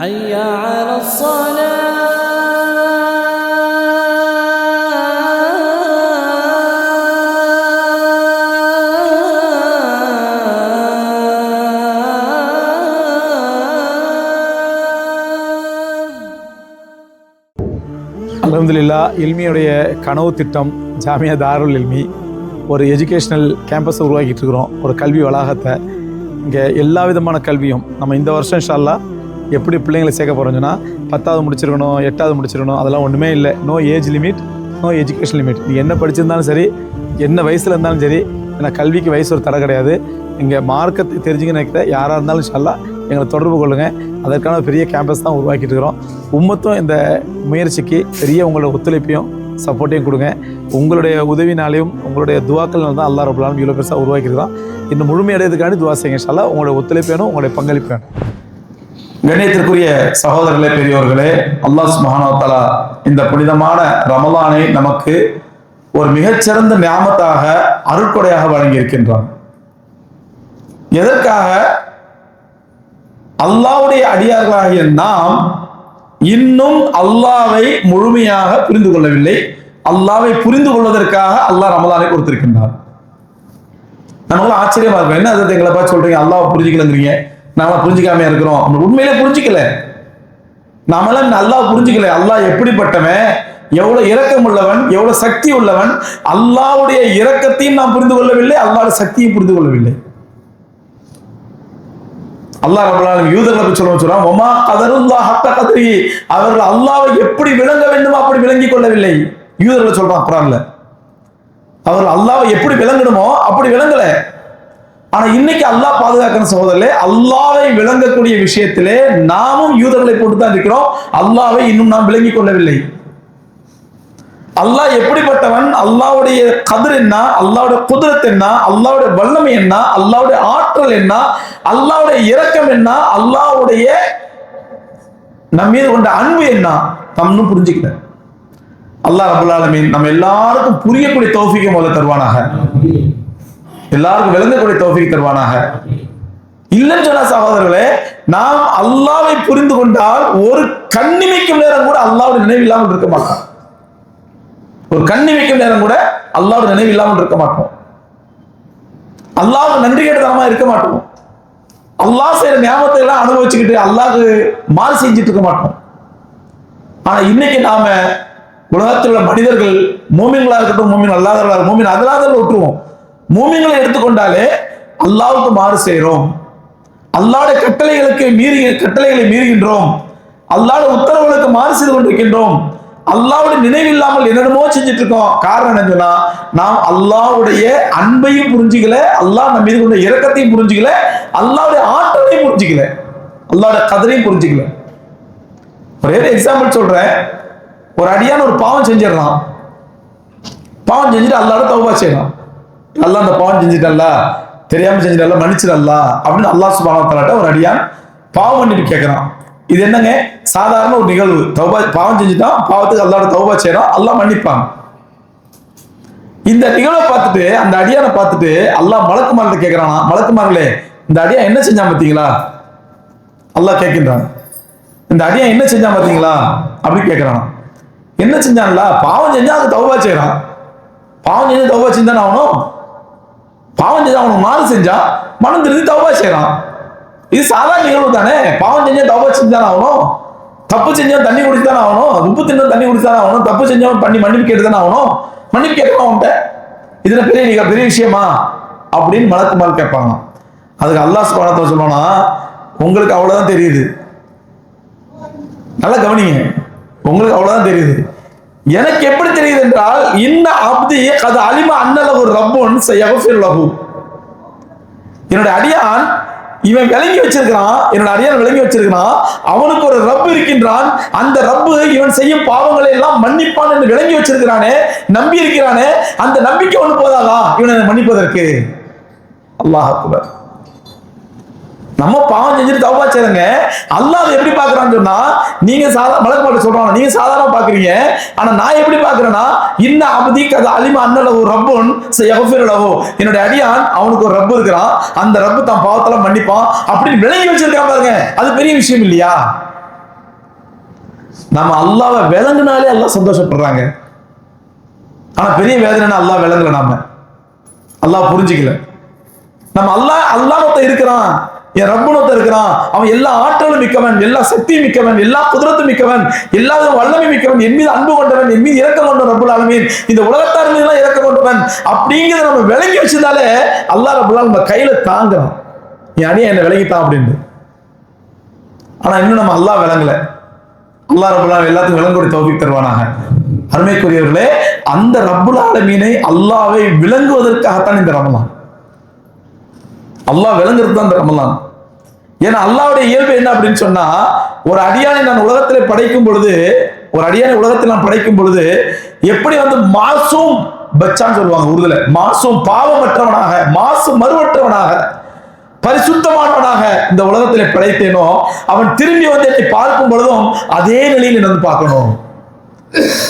حي على الصلاة. அல்ஹம்துலில்லாஹ், இல்மியுடைய கனவு திட்டம் ஜாமியா தாருல் இல்மி ஒரு எஜுகேஷ்னல் கேம்பஸை உருவாக்கிட்டு இருக்கிறோம். ஒரு கல்வி வளாகத்தை இங்கே எல்லா விதமான கல்வியும் நம்ம இந்த வருஷம் இன்ஷா அல்லாஹ் எப்படி பிள்ளைங்களை சேர்க்க போகிறோம்னா 10வது முடிச்சிருக்கணும், 8வது முடிச்சிருக்கணும், அதெல்லாம் ஒன்றுமே இல்லை. No age limit, no education limit. நீங்கள் என்ன படிச்சிருந்தாலும் சரி, என்ன வயசில் இருந்தாலும் சரி, ஏன்னா கல்விக்கு வயசு ஒரு தடை கிடையாது. இங்கே மார்க்கத்தை தெரிஞ்சுக்க நினைக்கிற யாராக இருந்தாலும் இன்ஷா அல்லாஹ் எங்களை தொடர்பு கொள்ளுங்கள். அதற்கான பெரிய கேம்பஸ் தான் உருவாக்கிட்டு இருக்கிறோம். உம்மத்தும் இந்த முயற்சிக்கு பெரிய உங்களோட ஒத்துழைப்பையும் சப்போர்ட்டையும் கொடுங்க. உங்களுடைய உதவினாலையும் உங்களுடைய துவாக்கள்னால தான் அல்லாஹ் ரப்பல் ஆலமீன் இவ்வளோ பெருசாக உருவாக்கியிருக்கிறோம். இன்னும் முழுமையடைறதுக்காண்டி துவா செய்யுங்க இன்ஷா அல்லாஹ். உங்களுடைய ஒத்துழைப்பு வேணும், உங்களுடைய பங்களிப்பு வேணும். கண்ணியத்திற்குரிய சகோதரர்களே, பெரியோர்களே, அல்லாஹ் சுப்ஹானஹு வ தஆலா இந்த புனிதமான ரமலானை நமக்கு ஒரு மிகச்சிறந்த நியாமத்தாக அருட்கொடையாக வழங்கி இருக்கின்றான். எதற்காக? அல்லாஹ்வுடைய அடியார்களாகிய நாம் இன்னும் அல்லாஹ்வை முழுமையாக புரிந்து கொள்ளவில்லை. அல்லாஹ்வை புரிந்து கொள்வதற்காக அல்லாஹ் ரமலானை கொடுத்திருக்கின்றார். நமக்கு ஆச்சரியமா இருக்கும். என்ன அதை எங்களை பார்த்து சொல்றீங்க அல்லாஹ்வை புரிஞ்சுக்கலங்கிறீங்க, நாம புரிஞ்சுக்காம இருக்கிறோம். உண்மையிலே புரிஞ்சுக்கல, நாமெல்லாம் அல்லாஹ் புரிஞ்சுக்கல. அல்லாஹ் எப்படிப்பட்டவன், எவ்வளவு இரக்கம் உள்ளவன், எவ்வளவு சக்தி உள்ளவன். அல்லாஹ்வுடைய இரக்கத்தையும் நாம் புரிந்து கொள்ளவில்லை, அல்லாஹ்வுடைய சக்தியும் புரிந்து கொள்ளவில்லை. அல்லாஹ் ரப்பல் ஆலமீன் யூதர்களை பற்றி சொல்றான், வமா கதருல்லாஹ் ஹக்க கத்ரிஹி, அவர்கள் அல்லாஹ்வை எப்படி விளங்க வேண்டுமோ அப்படி விளங்கிக் கொள்ளவில்லை. யூதர்களை சொல்றான் குர்ஆன்ல, அவர்கள் அல்லாஹ்வை எப்படி விளங்கணுமோ அப்படி விளங்கல. ஆனா இன்னைக்கு அல்லாஹ் பாதுகாக்கணும் சகோதரர்களே, அல்லாஹ்வை விளங்கக்கூடிய விஷயத்திலே நாமும் யூதர்களை போட்டு தான் இருக்கிறோம். அல்லாஹ்வை இன்னும் நாம் விளங்கிக் கொள்ளவில்லை. அல்லாஹ் எப்படிப்பட்டவன், அல்லாஹ்வுடைய கதிர் என்ன, அல்லாஹ்வுடைய குதிரத் என்ன, அல்லாஹ்வுடைய வல்லமை என்ன, அல்லாஹ்வுடைய ஆற்றல் என்ன, அல்லாஹ்வுடைய இரக்கம் என்ன, அல்லாஹ்வுடைய நம் மீது கொண்ட அன்பு என்ன, நம்ம புரிஞ்சுக்கல. அல்லாஹ் ரப்பல் ஆலமீன் நம்ம எல்லாருக்கும் புரியக்கூடிய தௌஃபீக்கை முதல்ல தருவானாக, எல்லாருக்கும் விளங்கக்கூடிய தௌஃபீக் தருவானாக. இல்லைன்னு சொன்ன சகோதரர்களே, நாம் அல்லாஹ்வை புரிந்து கொண்டால் ஒரு கண்ணிமைக்கும் நேரம் கூட அல்லாஹ்வுடைய நினைவு இல்லாமல் இருக்க மாட்டோம். ஒரு கண்ணிமைக்கும் நேரம் கூட அல்லாஹ்வுடைய நினைவு இல்லாமல் இருக்க மாட்டோம். அல்லாஹ்வுக்கு நன்றி கேட்டதனமா இருக்க மாட்டோம். அல்லாஹ் செய்யற நியாமத்தை எல்லாம் அனுபவிச்சுக்கிட்டு அல்லாஹ்க்கு மாறு செஞ்சுட்டு இருக்க மாட்டோம். ஆனா இன்னைக்கு நாம உலகத்தில் உள்ள மனிதர்கள், மூமின்களா இருக்கட்டும், மூமின் அல்லாதவர்களா, மூமின் அல்லாதவர்கள் விட்டுருவோம், மூமின்களை எடுத்துக்கொண்டாலே அல்லாஹ்வுக்கு மாறு செய்கிறோம். அல்லாஹ்வுடைய கட்டளைகளை மீறுகின்றோம். அல்லாஹ்வுடைய உத்தரவுகளுக்கு மாறு செய்து கொண்டிருக்கின்றோம். அல்லாஹ்வுடைய நினைவில்லாமல் என்னென்னமோ செஞ்சுட்டு இருக்கோம். காரணம் என்னன்னா, நாம் அல்லாஹ்வுடைய அன்பையும் புரிஞ்சுக்கல, அல்லாஹ் நம்ம மீது கொண்ட இரக்கத்தையும் புரிஞ்சுக்கல, அல்லாஹ்வுடைய ஆற்றலையும் புரிஞ்சுக்கல, அல்லாஹ்வுடைய கதரையும் புரிஞ்சுக்கல. ஒரே எக்ஸாம்பிள் சொல்றேன். ஒரு அடியான் ஒரு பாவம் செஞ்சிடறான். பாவம் செஞ்சுட்டு அல்லாஹ்வோட தௌபா செய்யறான். அல்லாஹ் அந்த பாவம் செஞ்சுட்டல்ல, தெரியாம செஞ்சுட்டல்ல, மன்னிச்சிடல்ல அப்படின்னு அல்லாஹ் சுப்ஹானஹு வ தஆலா ஒரு அடியான் பாவம் பண்ணிட்டு கேட்கிறான். இது என்னங்க, சாதாரண ஒரு நிகழ்வு. தௌபா, பாவம் செஞ்சுட்டான், பாவத்துக்கு அல்லாஹ்வோட தௌபா செய்யறான், அல்லாஹ் மன்னிப்பான். இந்த நிகழ்வை பார்த்துட்டு, அந்த அடியானை பார்த்துட்டு அல்லாஹ் மலக்குமார்கிட்ட கேட்கிறானா, மலக்குமார்களே இந்த அடியான் என்ன செஞ்சான் பார்த்தீங்களா? அல்லாஹ் கேட்கின்றான், இந்த அடியான் என்ன செஞ்சான் பார்த்தீங்களா அப்படின்னு கேட்கிறானா. என்ன செஞ்சான்ல? பாவம் செஞ்சா அது தௌபா செய்யறான். பாவம் செஞ்சு தௌபா செஞ்சான் ஆகணும். பாவம் செஞ்சா அவனுக்கு மாறு செஞ்சா மனம் திருந்தி தௌபா செய்யறான். இது சாதாரண நிகழ்வு தானே. பாவம் செஞ்சா தௌபா செஞ்சான் ஆகணும். தப்பு செஞ்சவன் தண்ணி குடிச்சுதானே ஆகணும். உப்பு தின்னு தண்ணி குடிச்சுதானே ஆகணும். தப்பு செஞ்சவன் பண்ணி மன்னிப்பு கேட்டுதானே ஆகணும். மன்னிப்பு கேட்கணும் அவன்கிட்ட. இதுல பெரிய விஷயமா அப்படின்னு மலக்குமார் கேட்பாங்க. அதுக்கு அல்லாஹ் சுப்ஹானஹு வ தஆலா சொல்லுவானா, உங்களுக்கு அவ்வளவுதான் தெரியுது, நல்லா கவனிங்க, உங்களுக்கு அவ்வளவுதான் தெரியுது. எனக்கு எப்படி தெரியுது என்றால், இன்ன அப்தி கத் அலிம அன்னலஹு ரப்புன் சயக்ஃபிர் லஹு, என்னுடைய அடியான் இவன் விளங்கி வச்சிருக்கிறான், என்னோட அடியான் விளங்கி வச்சிருக்கிறான், அவனுக்கு ஒரு ரப்பு இருக்கின்றான், அந்த ரப்பு இவன் செய்யும் பாவங்களை எல்லாம் மன்னிப்பான் என்று விளங்கி வச்சிருக்கிறானே, நம்பி இருக்கிறானே, அந்த நம்பிக்கை ஒண்ணு போதாதா இவனை மன்னிப்பதற்கு? அல்லாஹ் அக்பர். நம்ம பாவம் செஞ்சுட்டு தௌபா செய்றங்க, அல்லாஹ் எப்படி பாக்குறான்னு சொன்னா, நீங்க மலக்குமார்ட்ட சொல்றாங்க, நீங்க சாதாரண பாக்குறீங்க, ஆனா நான் எப்படி பாக்குறேன்னா, இன்ன அப்தி கத் அலிம அன்னலஹு ரப்புன் சயக்ஃபிர் லஹு, என்னுடைய அடியான் அவனுக்கு ஒரு ரப்பு இருக்கிறான், அந்த ரப்பு தான் பாவத்தெல்லாம் மன்னிப்பான் அப்படின்னு விளங்கி வச்சிருக்கான் பாருங்க. அது பெரிய விஷயம் இல்லையா? நம்ம அல்லாவை விளங்குனாலே அல்லாஹ் சந்தோஷப்படுறாங்க. ஆனா பெரிய வேதனை அல்லாஹ் விளங்கல, நாம அல்லாஹ் புரிஞ்சுக்கல. நம்ம அல்லாஹ் இருக்கிறான், என் ரப்புனொத்த இருக்கிறான், அவன் எல்லா ஆற்றலும் மிக்கவன், எல்லா சக்தியும் மிக்கவன், எல்லா குதிரத்தும் மிக்கவன், எல்லா வல்லமை மிக்கவன், என் மீது அன்பு கொண்டவன், என் மீது இறக்கம் கொண்டவன் ரப்புல் ஆலமீன், இந்த உலகத்தார் மீது எல்லாம் இறக்கம் கொண்டவன் அப்படிங்கிறத நம்ம விளங்கி வச்சதாலே அல்லாஹ் ரப்புல் ஆலமீன் நம்ம கையில தாங்குறான், என் அடியை என்னை விளங்கிட்டான் அப்படின்னு. ஆனா இன்னும் நம்ம அல்லாஹ் விளங்கல. அல்லாஹ் ரப்புல் ஆலமீன் எல்லாத்துக்கும் விளங்கக்கூடிய தௌஃபீக் தருவானாக. அருமைக்குரியவர்களே, அந்த ரப்புல் ஆலமீனை அல்லாஹ்வை விளங்குவதற்காகத்தான் இந்த ரமலான். அல்லாஹ் விளங்குறது தான் இந்த ரமலான். ஏன்னா அல்லாஹ்வுடைய இயல்பு என்ன அப்படின்னு சொன்னா, ஒரு அடியானை நான் உலகத்தில் படைக்கும் பொழுது, ஒரு அடியானை உலகத்தில் நான் படைக்கும் பொழுது எப்படி மாசூம் பச்சான்னு சொல்லுவாங்க உருதுல, மாசூம் பாவமற்றவனாக, மாசு மறுவற்றவனாக, பரிசுத்தமானவனாக இந்த உலகத்திலே படைத்தேனோ, அவன் திரும்பி என்னை பார்க்கும் பொழுதும் அதே நிலையில் என்ன பார்க்கணும்.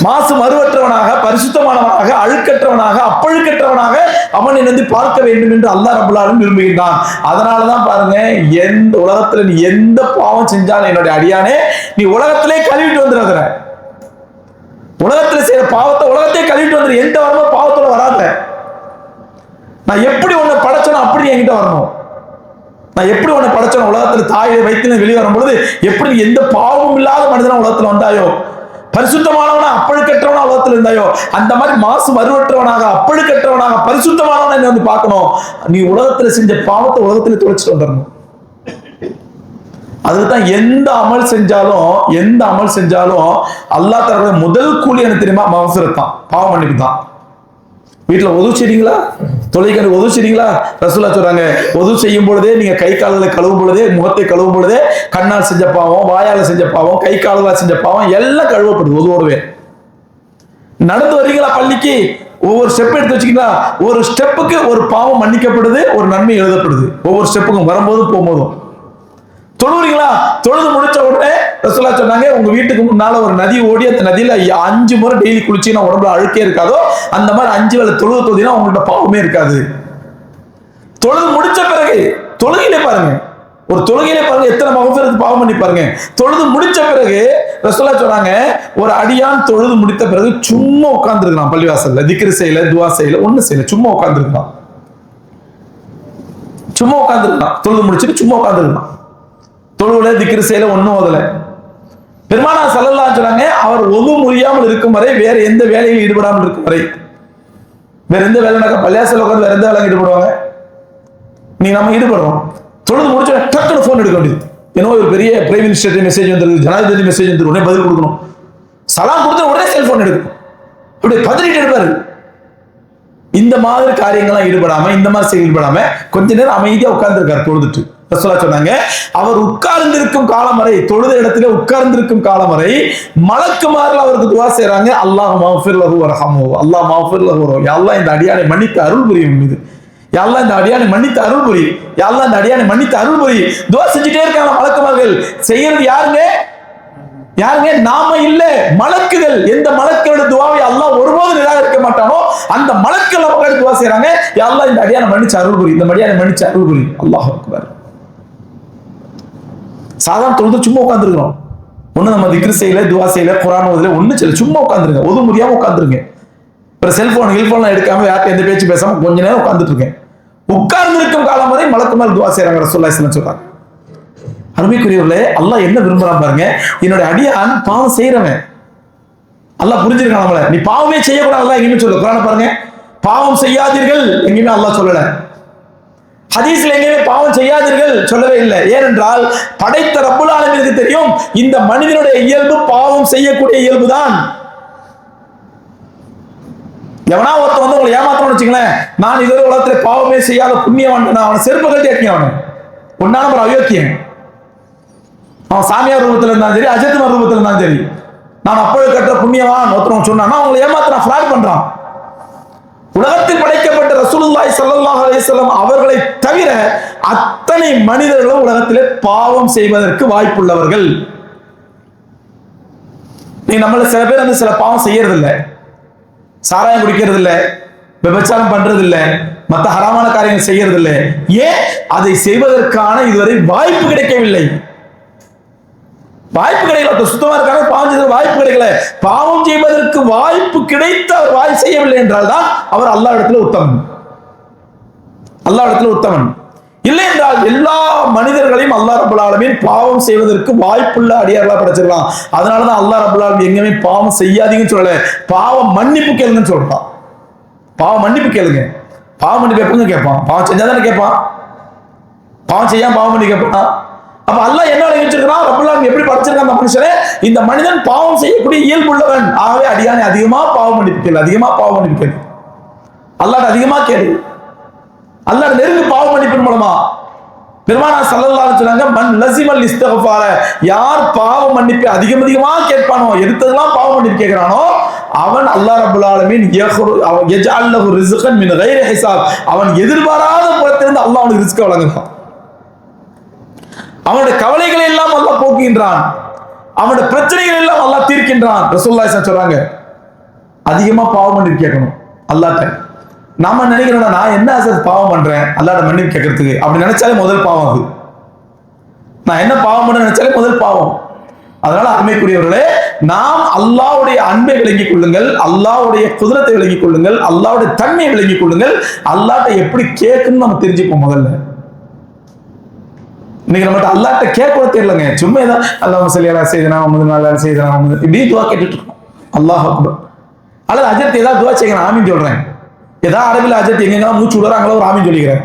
மாசு மறுவற்றவனாக, பரிசுத்தமானவனாக, அழுக்கற்றவனாக, அப்பழுக்கற்றவனாக அவன் என்னை பார்க்க வேண்டும் என்று அல்லாஹ் ரப்புல் ஆலமீன் விரும்புகின்றான். அதனாலதான் பாருங்க, எந்த உலகத்துல நீ எந்த பாவம் செஞ்சாலும் என்னுடைய அடியானே, நீ உலகத்திலே கழுவிட்டு வந்துடுற, உலகத்துல செய்யற பாவத்தை உலகத்தையே கழுவிட்டு வந்துடு, எந்த வரமும் பாவத்தோட வராத. நான் எப்படி உன்னை படைச்சனோ அப்படி என்கிட்ட வரணும். நான் எப்படி உன்னை படைச்சனோ, உலகத்துல தாயை வைத்து வெளியே வரும்பொழுது எப்படி எந்த பாவமும் இல்லாத மனிதனா உலகத்துல வந்தாயோ, பரிசுத்தமானவனா அப்பழுக்கற்றவனா உலகத்தில் இருந்தாயோ, அந்த மாதிரி மாசு மறுவற்றவனாக, அப்பழுக்கற்றவனாக, பரிசுத்தமானவனா என்ன பார்க்கணும். நீ உலகத்துல செஞ்ச பாவத்தை உலகத்துல தொலைச்சிட்டு வந்துடணும். அதுதான் எந்த அமல் செஞ்சாலும் அல்லாஹ் தரக்கூடிய முதல் கூலி என்ன தெரியுமா? மஃபிரத் தான், பாவ மன்னிப்பு தான். வீட்டுல ஒது செய்றீங்களா, தொலைக்கான ஒது செய்றீங்களா? ரசூலுல்லாஹ் சொல்றாங்க, ஒது செய்யும் பொழுதே, நீங்க கை கால்களை கழுவும் பொழுதே, முகத்தை கழுவும் பொழுதே, கண்ணால் செஞ்ச பாவம், வாயால செஞ்ச பாவம், கை கால்களால் செஞ்ச பாவம் எல்லாம் கழுவப்படுது ஒதுவோடவே. நடந்து வரீங்களா பள்ளிக்கு, ஒவ்வொரு ஸ்டெப் எடுத்து வச்சுக்கீங்களா, ஒரு ஸ்டெப்புக்கு ஒரு பாவம் மன்னிக்கப்படுது, ஒரு நன்மை எழுதப்படுது. ஒவ்வொரு ஸ்டெப்புக்கும் வரும்போதும் போகும்போதும். தொழுறீங்களா, தொழுது முடிச்ச உடனே ரசூலுல்லாஹ் சொன்னாங்க, உங்க வீட்டுக்கு முன்னால ஒரு நதி ஓடி, அந்த நதியில 5 முறை டெய்லி குளிச்சீங்கன்னா உடம்புல அழுக்கே இருக்காதோ, அந்த மாதிரி 5 வேளை தொழுது தொழுதினா உங்கள்ட்ட பாவமே இருக்காது. தொழுது முடிச்ச பிறகு தொழுகையிலே பாருங்க, ஒரு தொழுகையிலே பாருங்க எத்தனை மகஃபிரத் பாவம் பண்ணி பாருங்க. தொழுது முடிச்ச பிறகு ரசூலுல்லாஹ் சொன்னாங்க, ஒரு அடியான் தொழுது முடித்த பிறகு சும்மா உட்கார்ந்து இருக்கான் பள்ளிவாசல்ல, திக்ர் செய்யல, துவா செய்யல, ஒண்ணு செய்யல, சும்மா உட்கார்ந்து இருக்கான். தொழுது முடிச்சுட்டு சும்மா உட்கார்ந்து இருக்கான். தொழுவுல திக்ர் செய்யல, ஒண்ணும் ஓதல. பெருமானார் ஸல்லல்லாஹு அலைஹி வஸல்லம் அவர் ஒது முடியாமல் இருக்கும் வரை, வேற எந்த வேலையில் ஈடுபடாமல் இருக்கும் வரை, வேற எந்த வேலை பள்ளியாசல் உட்கார்ந்து வேற எந்த வேலை ஈடுபடுவாங்க? நீங்க நம்ம ஈடுபடுறோம், தொழுது முடிச்ச டக்குனு போன் எடுக்க வேண்டியது. ஏன்னா ஒரு பெரிய பிரைம் மினிஸ்டர் மெசேஜ் வந்துருக்கு, ஜனாதிபதி மெசேஜ் வந்துருக்கு, உடனே பதில் கொடுக்கணும். சலாம் கொடுத்து உடனே செல்போன் எடுக்கணும், இப்படி பதறிட்டு எடுப்பாரு. இந்த மாதிரி காரியங்கள்லாம் ஈடுபடாம, இந்த மாதிரி ஈடுபடாம கொஞ்ச நேரம் அமைதியா உட்கார்ந்துருக்காரு தொழுதுட்டு. ரசூலுல்லாஹ் சொன்னாங்க, அவர் உட்கார்ந்திருக்கும் காலம் வரை, தொழுத இடத்துல உட்கார்ந்திருக்கும் காலம் வரை மலக்குமார்கள் அவருக்கு துஆ செய்றாங்க, அல்லாஹ் மஃபிர் லஹு வர்ஹம்ஹு, அல்லாஹ் மஃபிர் லஹு, யா அல்லாஹ் இந்த அடியானை மன்னித்து அருள் புரியும் மீது, யா அல்லாஹ் இந்த அடியானை மன்னித்து அருள் புரி, யா அல்லாஹ் இந்த அடியானை மன்னித்து அருள் புரி. துஆ செஞ்சிட்டே இருக்காங்க மலக்குமார்கள். செய்யறது யாருங்க? நாம இல்ல, மலக்குகள். எந்த மலக்களோட துஆவை அல்லாஹ் ஒருபோதும் நிராகரிக்க மாட்டானோ அந்த மலக்குகள் நமக்கு துஆ செய்றாங்க, யா அல்லாஹ் இந்த அடியானை மன்னிச்சு அருள் புரி, இந்த அடியானை மன்னிச்சு அருள் புரி. அல்லாஹ் அக்பர். சாதாரண தொழுது சும்மா உட்காந்துருக்கிறோம், ஒண்ணு நம்ம திக்ர் செய்யல, துவா செய்யல, குர்ஆன் ஓதல, ஒண்ணு செய்யல, சும்மா உட்காந்துருங்க, ஒது முடியாம உட்காந்துருங்க. அப்புறம் செல்போன்லாம் எடுக்காம யார்கிட்ட எந்த பேச்சு பேசாம கொஞ்ச நேரம் உட்கார்ந்துட்டு இருக்கேன். உட்கார்ந்து இருக்கும் காலம் வரை மலக்குமார் துவா செய்றாங்க, ரசூலுல்லாஹி ஸல்லல்லாஹு அலைஹி வஸல்லம் சொல்றாங்க. அருமைக்குரியவர்களே, அல்லாஹ் என்ன விரும்புறான் பாருங்க, என்னோட அடியான் பாவம் செய்யறவன், அல்லாஹ் புரிஞ்சிருக்கான் நம்மள. நீ பாவமே செய்யக்கூடாது அல்லாஹ் எங்கேயுமே சொல்லல. குர்ஆனை பாருங்க, பாவம் செய்யாதீர்கள் எங்கேயுமே அல்லாஹ் சொல்லல. ஹதீஸ்ல எங்கேயுமே பாவம் செய்யாதீர்கள் சொல்லவே இல்லை. ஏனென்றால் படைத்த ரப்புல் ஆலமீனுக்கு தெரியும் இந்த மனிதனுடைய இயல்பு பாவம் செய்யக்கூடிய இயல்பு தான். எவனா ஒருத்தன் உங்களை ஏமாத்தணும்னு வச்சுங்களேன், நான் இதுவரை உலகத்துல பாவமே செய்யாத புண்ணியவான், அவனை செருப்பு கட்டி அடிக்க, அவனை ஒன்னா நம்பர் அயோக்கியன், அவன் சாமியார் ரூபத்தில் இருந்தாலும் சரி, அஜத்துமார் ரூபத்தில் இருந்தாலும் சரி, நான் அப்பொழுது கட்ட புண்ணியவான் ஒருத்தன் சொன்னான்னா அவங்களை ஏமாத்துறான், ஃப்ராட் பண்றான். உலகத்தில் படைக்கப்பட்ட ரசூலுல்லாஹி ஸல்லல்லாஹு அலைஹி வஸல்லம் அவர்களை தவிர அத்தனை மனிதர்களும் உலகத்திலே பாவம் செய்வதற்கு வாய்ப்புள்ளவர்கள். நீ நம்மள சில பேர் சில பாவம் செய்யறது இல்லை, சாராயம் குடிக்கிறது இல்லை, விபச்சாரம் பண்றது இல்லை, மற்ற ஹராமான காரியங்கள் செய்யறது இல்லை. ஏன்? அதை செய்வதற்கான இதுவரை வாய்ப்பு கிடைக்கவில்லை. வாய்ப்பு கிடைக்கல, சுத்தமா இருக்காங்க, பாவம் செய்த வாய்ப்பு கிடைக்கல. பாவம் செய்வதற்கு வாய்ப்பு கிடைத்து அவர் வாய் செய்யவில்லை என்றால் தான் அவர் அல்லாஹ் இடத்துல உத்தமன். அல்லாஹ் இடத்துல உத்தமன். இல்லை என்றால் எல்லா மனிதர்களையும் அல்லாஹ் ரப்பல் ஆலமீன் பாவம் செய்வதற்கு வாய்ப்புள்ள அடியார்களா படைச்சிருக்கலாம். அதனாலதான் அல்லாஹ் ரப்பல் ஆலமீன் எங்கேயுமே பாவம் செய்யாதீங்கன்னு சொல்லல, பாவம் மன்னிப்பு கேளுங்கன்னு சொல்றான். பாவம் மன்னிப்பு கேளுங்க. பாவம் மன்னிப்பு எப்பங்க கேட்பான்? பாவம் செஞ்சாதானே கேட்பான். பாவம் செய்யாம பாவம் பண்ணி கேட்பான். அப்ப அல்லாஹ் என்ன வச்சிருக்கான்? ரப்பல் ஆலமீன் எப்படி படைச்சிருக்கான் அந்த மனுஷனே? இந்த மனிதன் பாவம் செய்யக்கூடிய இயல்புள்ளவன். ஆகவே அடியானே அதிகமா பாவம் மன்னிப்பு கேளு, அதிகமா பாவம் மன்னிப்பு கேளு, அல்லாஹ் அதிகமா கேளு. அல்லாஹ் நெருங்கு பாவம் மன்னிப்பின் மூலமா. பெருமானார் ஸல்லல்லாஹு அலைஹி வஸல்லம் சொன்னாங்க, மன் லஸிமல் இஸ்திக்ஃபார, யார் பாவ மன்னிப்பு அதிகமா கேட்பானோ, எடுத்ததெல்லாம் பாவ மன்னிப்பு கேட்கிறானோ, அவன் அல்லாஹ் ரப்பல் ஆலமீன் யஜ்அல் லஹு ரிஸ்கன் மின் கைரி ஹிசாப், அவன் எதிர்பாராத புறத்திலிருந்து அல்லாஹ் அவனுக்கு ரிஸ்க் வழங்குகிறான். அவனுடைய கவலைகளை எல்லாம் அல்லாஹ் போக்குகின்றான், அவனுடைய பிரச்சனைகள் எல்லாம் அல்லாஹ் தீர்க்கின்றான். ரசூலுல்லாஹி ஸல்லல்லாஹு அலைஹி வஸல்லம் சொல்றாங்க, அதிகமா பாவ மன்னிப்பு கேட்கணும் அல்லாஹ்ட்ட. நாம நினைக்கிறோம், நான் என்ன பாவம் பண்றேன் அல்லாஹ்ட்ட மன்னிப்பு கேட்கறதுக்கு, அப்படி நினைச்சாலே முதல் பாவம் அது. நான் என்ன பாவம் பண்ண நினைச்சாலே முதல் பாவம். அதனால அருமைக்குரியவர்களே, நாம் அல்லாஹ்வுடைய அன்பை விளங்கிக் கொள்ளுங்கள், அல்லாஹ்வுடைய குதிரத்தை விளங்கிக் கொள்ளுங்கள், அல்லாஹ்வுடைய தன்மையை விளங்கிக் கொள்ளுங்கள். அல்லாஹ்ட்ட எப்படி கேட்கணும்னு நம்ம தெரிஞ்சுப்போம். முதல்ல இன்னைக்கு நம்ம அல்லாஹ்ட்ட கேட்க தெரியலங்க, சும்மா ஏதாவது அல்லாஹ் ஸல்லி அலா சையதுனா முஹம்மது சையதுனா முஹம்மது இப்படி துஆ கேட்டுட்டு இருக்கோம். அல்லாஹ் அக்பர். அல்லது அஜர்த் ஏதாவது துஆ செய்யணும், ஆமீன் சொல்றேன். ஏதாவது அரபில் அஜர்த் எங்கெல்லாம் மூச்சு விடுறாங்களோ ஒரு ஆமீன் சொல்லிக்கிறேன்.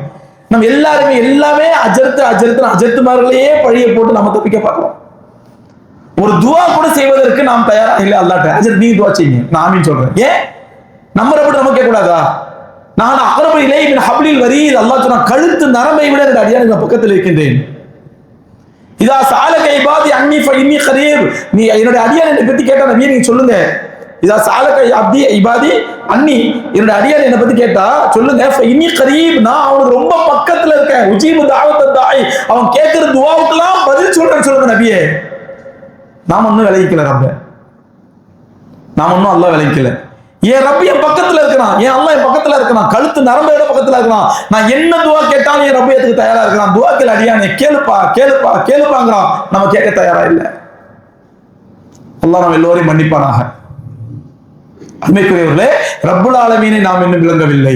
நம்ம எல்லாருமே எல்லாமே அஜர்த்துமார்களையே பழிய போட்டு நம்ம தப்பிக்க பார்க்கிறோம். ஒரு துஆ கூட செய்வதற்கு நாம் தயாரா இல்லை. அல்லாஹ்ட்ட அஜர்த் நீ துஆ செய்யுங்க, நான் ஆமீன் சொல்றேன். ஏன் நம்ம ரப்ப நம்ம கேட்க கூடாதா? நான் அக்ரபு இலைஹி மின் ஹப்லில் வரீத், அல்லாஹ் சொன்னா கழுத்து நரம்பை விட என்னுடைய அடியானுக்கு பக்கத்தில் இருக்கின்றேன். இதா சாலக இபாதி அன்னி ஃபஇன்னி கரீப், நீ என்னுடைய அடியான் என்னை பத்தி கேட்டா நபியே நீங்க சொல்லுங்க. இதா சாலக அப்தி இபாதி அன்னி, என்னுடைய அடியான் என்னை பத்தி கேட்டா சொல்லுங்க, ஃபஇன்னி கரீப், நான் அவனுக்கு ரொம்ப பக்கத்துல இருக்கேன். உஜீபு தாவத்த தாய், அவன் கேட்கிற துஆவுக்கெல்லாம் பதில் சொல்றேன்னு சொல்லுங்க நபியே. நாம் ஒன்னும் விளைவிக்கல ரப்ப, நாம் ஒன்னும் அல்லாஹ் விளைவிக்கல. என் ரப்ப என் பக்கத்துல இருக்கிறான், என் அல்லாஹ் என் பக்கத்துல இருக்கிறான், கழுத்து நரம்போட பக்கத்துல இருக்கிறான். நான் என்ன துஆ கேட்டாலும் என் ரப்ப ஏத்துக்க தயாரா இருக்கிறான். துஆக்கள் அடியானே கேளுப்பா கேளுப்பா கேளுப்பாங்கிறான். நம்ம கேட்க தயாரா இல்லை. அல்லாஹ் நம்ம எல்லோரையும் மன்னிப்பானாக. அன்னைக்குரியவர்களே, ரப்புல் ஆலமீனை நாம் இன்னும் விளங்கவில்லை,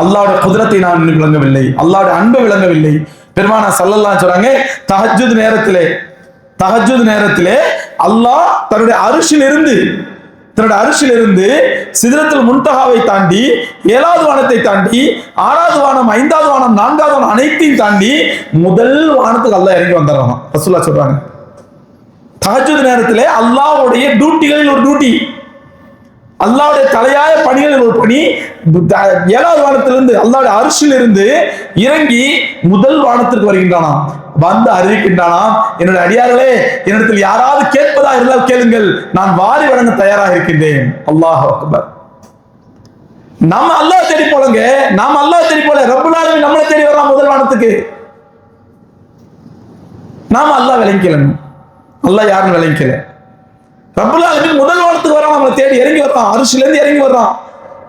அல்லாஹ்வுடைய குதிரத்தை நாம் இன்னும் விளங்கவில்லை, அல்லாஹ்வுடைய அன்பை விளங்கவில்லை. பெருமானார் ஸல்லல்லாஹு அலைஹி வஸல்லம் சொன்னாங்க, தஹஜ்ஜுத் நேரத்திலே அல்லாஹ் தன்னுடைய அரிசில் இருந்து சிதறத்துல் முன்தஹாவை தாண்டி 7வது வானத்தை தாண்டி 6வது வானம் 5வது வானம் 4வது வானம் அனைத்தையும் தாண்டி முதல் வானத்துக்கு அல்லாஹ் இறங்கி வந்துடுறான். ரசூலுல்லாஹ் சொல்றாங்க, தஹஜ்ஜுத் நேரத்திலே அல்லாஹ்வுடைய டியூட்டிகளில் ஒரு டியூட்டி, அல்லாஹ்வுடைய தலையாய பணிகளில் ஒரு பணி, 7வது வானத்திலிருந்து அல்லாஹ்வுடைய அரிசில் இருந்து இறங்கி முதல் வானத்திற்கு வருகின்றானா, வந்து அறிவிக்கின்றானா, என்னுடைய அடியார்களே, என்னிடத்தில் யாராவது கேட்பதா இருந்தால் கேளுங்கள், நான் வாரி வழங்க தயாராக இருக்கின்றேன். அல்லாஹ் அக்பர். நம்ம அல்லாஹ் தேடி போலங்க, நாம அல்லாஹ் தேடி போல, ரப்புல் ஆலமீன் நம்மளை தேடி வர்றான் முதல் வானத்துக்கு. நாம அல்லாஹ் விளங்கிக்கலங்க, அல்லாஹ் யாருன்னு விளங்கிக்கல. ரப்புல் ஆலமீன் முதல் வானத்துக்கு வர்றான், நம்மளை தேடி இறங்கி வர்றான், அரிசில இருந்து இறங்கி வர்றான்,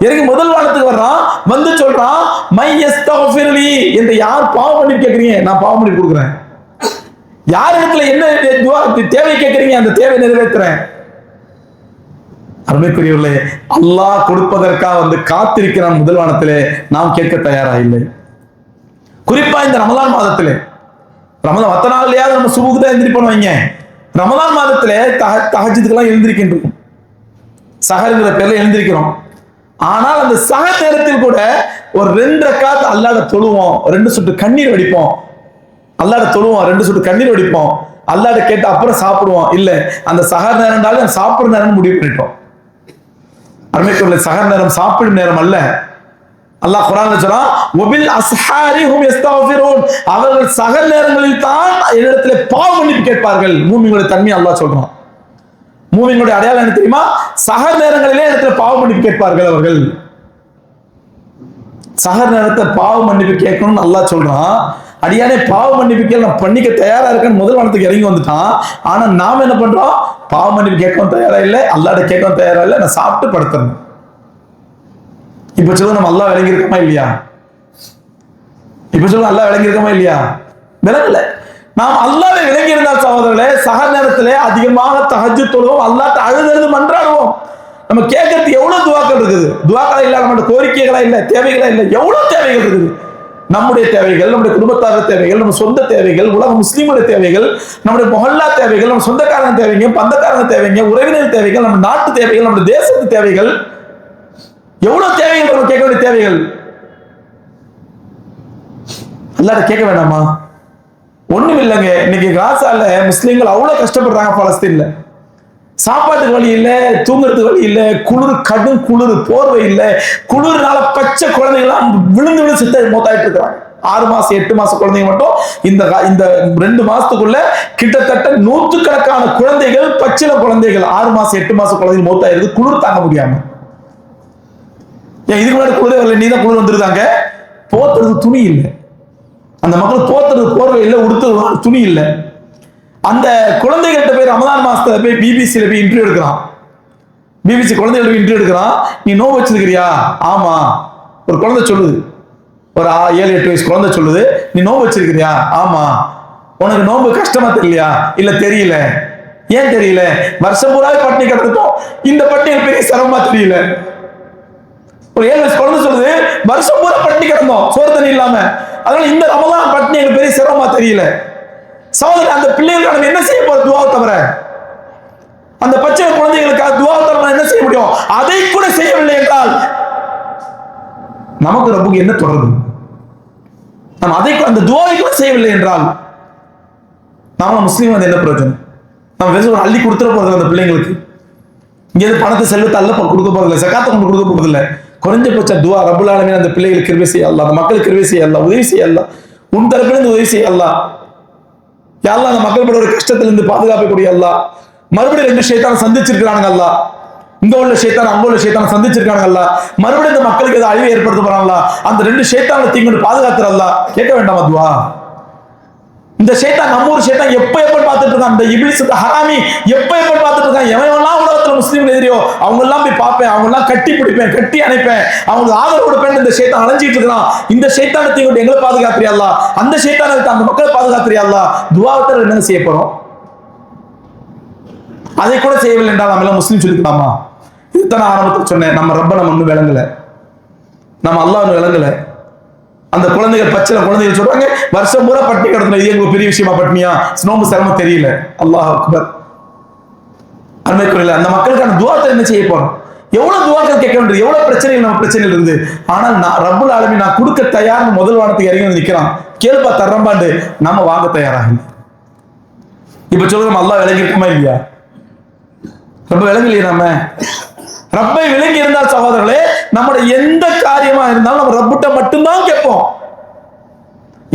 இறங்கி முதல் வானத்துக்கு வர்றான், வந்து சொல்றான், மை யஸ்தக்ஃபிர்லி, என்று யார் பாவம் மன்னிப்பு கேட்கறீங்க நான் பாவம் மன்னிப்பு கொடுக்குறேன். யார் இடத்துல என்ன தேவை கேட்கறீங்க அந்த தேவை நிறைவேற்றுறேன். அருமைக்குரியவர்களே, அல்லாஹ் கொடுப்பதற்காக வந்து காத்திருக்கிறான் முதல் வானத்திலே, நாம் கேட்க தயாரா இல்லை. குறிப்பா இந்த ரமலான் மாதத்திலே, ரமலான் மத்த நாள்லயாவது நம்ம சுபுக்கு தான் எழுந்திருப்போம் வைங்க, ரமலான் மாதத்திலே தஹஜ்ஜுதுக்கெல்லாம் எழுந்திருக்கின்றோம், சஹருங்கிற பேர்ல எழுந்திருக்கிறோம். ஆனால் அந்த சஹர் நேரத்தில் கூட ஒரு 2 ரக்காத் அல்லாஹ்ட்ட தொழுவோம், 2 சொட்டு கண்ணீர் வடிப்போம், அல்லாஹ்ட்ட தொழுவோம், 2 சொட்டு கண்ணீர் வடிப்போம், அல்லாஹ்ட்ட கேட்டு அப்புறம் சாப்பிடுவோம். இல்ல, அந்த சஹர் நேரம்னாலும் சாப்பிடுற நேரம் முடிவு பண்ணிட்டோம். அருமைக்குரிய சஹர் நேரம் சாப்பிடும் நேரம் அல்ல. அல்லாஹ் குர்ஆன்ல சொல்றான், வபில் அஸ்ஹாரி ஹும் யஸ்தக்ஃபிரூன், அவர்கள் சஹர் நேரங்களில் தான் என்னிடத்திலே பாவ மன்னிப்பு கேட்பார்கள். மூமின்களுடைய தன்மை அல்லாஹ் சொல்றான். மூமின்களுடைய அடையாளம் என்ன தெரியுமா? சஹர் நேரங்களிலே இடத்துல பாவ மன்னிப்பு கேட்பார்கள் அவர்கள். சஹர் நேரத்தை பாவ மன்னிப்பு கேட்கணும்னு அல்லாஹ் சொல்றான். அடியானே பாவ மன்னிப்பு நான் பண்ணிக்க தயாரா இருக்கேன்னு முதல் வானத்துக்கு இறங்கி வந்துட்டான். ஆனா நாம என்ன பண்றோம்? பாவ மன்னிப்பு கேட்கவும் தயாரா இல்லை, அல்லாஹ்ட்ட கேட்கவும் தயாரா இல்லை, நான் சாப்பிட்டு படுத்துறேன். இப்ப சொல்லுங்க, நம்ம அல்லாஹ் விளங்கி இருக்கோமா இல்லையா? இப்ப சொல்லுங்க, அல்லாஹ் விளங்கி இருக்கோமா இல்லையா? விளங்கல. நாம் அல்லாஹ்வை விளங்கி இருந்தால் சகோதரர்களே, சக நேரத்திலே அதிகமாக தஹஜ்ஜுத் தொழுவோம், அல்லாஹ்ட்ட அழுது மன்றாடுவோம். நம்ம கேட்கறதுக்கு எவ்வளவு துவாக்கள் இருக்குது. துவாக்களா இல்ல, நம்மளோட கோரிக்கைகளா இல்ல, தேவைகளா இல்ல, எவ்வளவு தேவைகள் இருக்குது. நம்முடைய தேவைகள், நம்முடைய குடும்பத்தார தேவைகள், நம்ம சொந்த தேவைகள், உலக முஸ்லீமுடைய தேவைகள், நம்முடைய மொஹல்லா தேவைகள், நம்ம சொந்தக்காரங்க தேவைங்க, பந்தக்காரங்க தேவைங்க, உறவினர் தேவைகள், நம்ம நாட்டு தேவைகள், நம்முடைய தேசத்து தேவைகள், எவ்வளவு தேவைகள் நம்ம கேட்க வேண்டிய தேவைகள். அல்லாஹ்ட்ட கேட்க வேண்டாமா? ஒண்ணும் இல்லைங்க. இன்னைக்கு காசால முஸ்லீம்கள் அவ்வளவு கஷ்டப்படுறாங்க. பலஸ்தீன்ல சாப்பாட்டுக்கு வழி இல்ல, தூங்குறதுக்கு வழி இல்ல, குளிர், கடும் குளிர், போர்வை இல்ல, குளிர்னால பச்சை குழந்தைகள்லாம் விழுந்து விழுந்து செத்து மொத்தாயிட்டு இருக்கிறாங்க. 6 மாசம் 8 மாசம் குழந்தைங்க மட்டும் இந்த 2 மாசத்துக்குள்ள கிட்டத்தட்ட 100 கணக்கான குழந்தைகள், பச்சில குழந்தைகள், 6 மாசம் 8 மாசம் குழந்தைகள் மொத்தாயிருக்கு, குளிர் தாங்க முடியாம. ஏன் இதுக்கு முன்னாடி குளிரே வரல, நீதான் குளிர் வந்துருந்தாங்க. போத்துறது துணி இல்லை, அந்த மக்கள் போத்துறது போர்வை இல்லை, உடுத்துறது துணி இல்லை. அந்த குழந்தைகள்கிட்ட போய் ரமதான் மாசத்துல போய் பிபிசியில போய் இன்டர்வியூ எடுக்கிறான். பிபிசி குழந்தைகள் போய் இன்டர்வியூ எடுக்கிறான். நீ நோம்பு வச்சிருக்கிறியா? ஆமா. ஒரு குழந்தை சொல்லுது, ஒரு 7-8 வயசு குழந்தை சொல்லுது, நீ நோம்பு வச்சிருக்கிறியா? ஆமா. உனக்கு நோம்பு கஷ்டமா தெரியலையா? இல்ல தெரியல. ஏன் தெரியல? வருஷம் பூராவே பட்டினி கிடந்துட்டோம், இந்த பட்டினி பெரிய சிரமமா தெரியல. ஒரு 7 வயசு குழந்தை சொல்லுது, வருஷம் பூரா பட்டினி கிடந்தோம் சோறு தண்ணி இல்லாம, அதனால இந்த ரமதான் பட்டினி எனக்கு பெரிய சிரமமா தெரியல. சகோதரர், அந்த பிள்ளைகளுக்கு நம்ம என்ன செய்ய போறோம்? துவா தவிர அந்த பச்சை குழந்தைகளுக்கு துவா தவிர என்ன செய்ய முடியும்? அதை கூட செய்யவில்லை என்றால் நமக்கு ரப்புக்கு என்ன தொடர்பு? நம்ம அதை அந்த துவாவை கூட செய்யவில்லை என்றால் நாம முஸ்லீம் வந்து என்ன பிரயோஜனம்? நம்ம வெறும் அள்ளி கொடுத்துட போறது அந்த பிள்ளைங்களுக்கு. இங்க பணத்தை செல்வத்தை அல்ல கொடுக்க போறதில்லை, சகாத்தை கொண்டு கொடுக்க போறதில்லை. குறைஞ்சபட்ச துவா ரப்புல் ஆலமீன் அந்த பிள்ளைகளுக்கு கிருபை செய்ய அல்லாஹ், அந்த மக்களுக்கு கிருபை செய்ய அல்லாஹ், உதவி செய்ய அல்லாஹ், உன் தரப்பிலிருந்து உதவி செய்ய அல்லாஹ். யாரெல்லாம் அந்த மக்கள் பட ஒரு கஷ்டத்திலிருந்து பாதுகாக்கக்கூடிய அல்லாஹ். மறுபடியும் 2 ஷைத்தானை சந்திச்சிருக்கிறானுங்க அல்லாஹ். இங்க உள்ள ஷைத்தான், அங்க உள்ள ஷைத்தானை சந்திச்சிருக்காங்க அல்லாஹ். மறுபடியும் இந்த மக்களுக்கு ஏதாவது அழிவை ஏற்படுத்த போறாங்களா? அந்த 2 ஷைத்தானை தீங்கு பாதுகாத்துற அல்லாஹ். கேட்க வேண்டாமா துவா? இந்த ஷைத்தான், நம்ம ஒரு ஷைத்தான் எப்ப பார்த்துட்டு இருக்கான். இந்த இப்லீஸ், இந்த ஹராமி எப்ப பார்த்துட்டு இருக்கான். எவனெல்லாம் உலகத்துல முஸ்லீம் எதிரியோ அவங்க எல்லாம் போய் பார்ப்பேன், அவங்க எல்லாம் கட்டி பிடிப்பேன், கட்டி அணைப்பேன், அவங்களுக்கு ஆதரவு கொடுப்பேன். இந்த ஷைத்தான் அலைஞ்சிட்டு இருக்கான். இந்த ஷைத்தானை தீங்கு எங்களை பாதுகாத்துறியா அல்லாஹ்? அந்த ஷைத்தானை அந்த மக்களை பாதுகாத்துறியா அல்லாஹ்? துவாவத்தை என்ன செய்ய போறோம்? அதை கூட செய்யவில்லை என்றால் நம்ம எல்லாம் முஸ்லீம் சொல்லிக்கலாமா? இதுதான் நான் ஆரம்பத்தில் சொன்னேன். நம்ம ரப்ப நம்ம ஒன்றும் விளங்கல, நம்ம அல்லாஹ் ஒன்றும் விளங்கல. அந்த குழந்தைகள், பச்சை குழந்தைகள் சொல்றாங்க, வருஷம் பூரா பட்டினி கிடந்தது, இது எங்களுக்கு பெரிய விஷயமா? பட்டினியா? நோம்பு சிரமம் தெரியல. அல்லாஹ் அக்பர். அருமைக்குரிய அந்த மக்களுக்கான துவாத்தை என்ன செய்ய போறோம்? எவ்வளவு துவாக்கள் கேட்க வேண்டியது, எவ்வளவு பிரச்சனைகள் நம்ம பிரச்சனைகள் இருந்து. ஆனால் நான் ரப்புல் ஆலமீன் நான் கொடுக்க தயார்னு முதல் வானத்துக்கு இறங்கி வந்து நிக்கிறான். கேள்பா தர்றம்பாண்டு நம்ம வாங்க தயாராக இல்லை. இப்ப சொல்லுங்க, நம்ம அல்லாஹ் விளங்கி இருக்குமா இல்லையா? ரொம்ப விளங்கலையே. நம்ம ரப்பை விளங்கி இருந்தால் சகோதரர்களே, நம்முடைய எந்த காரியமா இருந்தாலும் நம்ம ரப்பிட்ட மட்டும்தான் கேட்போம்.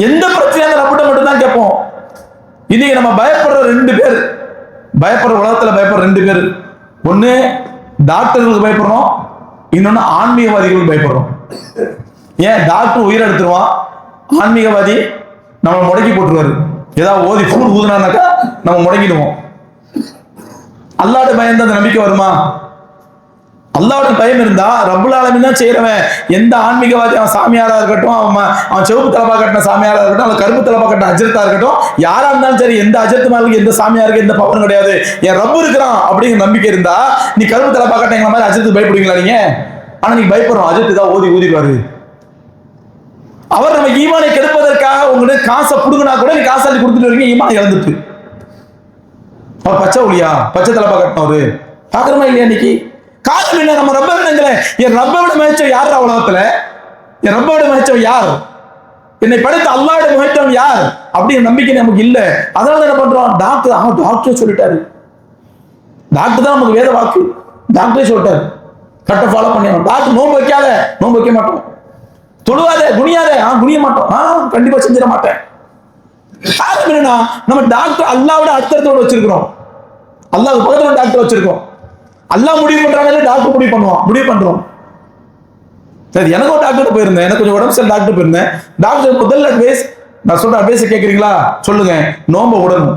எந்த பிரச்சனையா ரப்பிட்ட மட்டும்தான் கேட்போம். இன்னைக்கு நம்ம பயப்படுற 2 பேர், பயப்படுற உலகத்துல பயப்படுற 2 பேர். ஒண்ணு டாக்டர்களுக்கு பயப்படுறோம், இன்னொன்னு ஆன்மீகவாதிகளுக்கு பயப்படுறோம். ஏன்? டாக்டர் உயிரை எடுத்துருவான், ஆன்மீகவாதி நம்ம முடக்கி போட்டுருவாரு. ஏதாவது ஓதி ஃபூல் ஊதுனாக்கா நம்ம முடங்கிடுவோம். அல்லாஹ்வோட பயம் தான் நம்பிக்கை வருமா? அல்லாஹ்வோட பயம் இருந்தா ரப்புல் ஆலமீன் தான் செய்யறவன். எந்த ஆன்மீகவாதி, அவன் சாமியாரா இருக்கட்டும், அவன் செவப்பு தலப்பா கட்டின சாமியாரா இருக்கட்டும், அவன் கருப்பு தலப்பா கட்டின அஜர்த்தா இருக்கட்டும், யாரா இருந்தாலும் சரி, எந்த அஜர்த்து மேலுக்கு எந்த சாமியாருக்கு எந்த பவனும் கிடையாது. என் ரப்பு இருக்கிறான் அப்படிங்கிற நம்பிக்கை இருந்தா நீ கருப்பு தலப்பா கட்டின எங்களை மாதிரி அஜர்த்துக்கு பயப்படுவீங்களா நீங்க? ஆனா நீங்க பயப்படுறோம், அஜர்த்து தான் ஊதிடுவாரு. அவர் நம்ம ஈமானை கெடுப்பதற்காக உங்கள்கிட்ட காசை புடுங்கினா கூட நீ காசாலி கொடுத்துட்டு வரீங்க, ஈமானை இழந்துட்டு. அவர் பச்சை ஒளியா, பச்சை தலப்பா கட்டினவரு பாக்குறமா இல்லையா? இன்னைக்கு காரணம் என்ன? நம்ம ரப்ப விடங்களே, என் ரப்ப விட மகிழ்ச்சவன் யார் உலகத்துல? என் ரப்ப விட மகிழ்ச்சவன் யார்? என்னை படைத்த அல்லாஹ்வோட மகிழ்ச்சவன் யார் அப்படிங்கிற நம்பிக்கை நமக்கு இல்ல. அதனால என்ன பண்றோம்? டாக்டர் சொல்லிட்டாரு, டாக்டர் தான் நமக்கு வேத வாக்கு, டாக்டரே சொல்லிட்டாரு, கட்ட ஃபாலோ பண்ணிடணும். டாக்டர் நோன்பு வைக்காத, நோன்பு வைக்க மாட்டோம். தொழுவாத, குனியாத, குனிய மாட்டோம், கண்டிப்பா செஞ்சிட மாட்டேன். காரணம் என்னன்னா, நம்ம டாக்டர் அல்லாஹ்வோட அடுத்தோட வச்சிருக்கிறோம், அல்லாஹ் பக்கத்துல டாக்டர் வச்சிருக்கோம். அல்லாஹ் முடிவு பண்றாங்க, டாக்டர் முடிவு பண்றோம். சரி, எனக்கு ஒரு டாக்டர் போயிருந்தேன், எனக்கு கொஞ்சம் உடம்பு சரி, டாக்டர் போயிருந்தேன். டாக்டர் முதல் அட்வைஸ், நான் சொல்ற அட்வைஸ் கேட்கறீங்களா? சொல்லுங்க. நோம்ப விடணும்.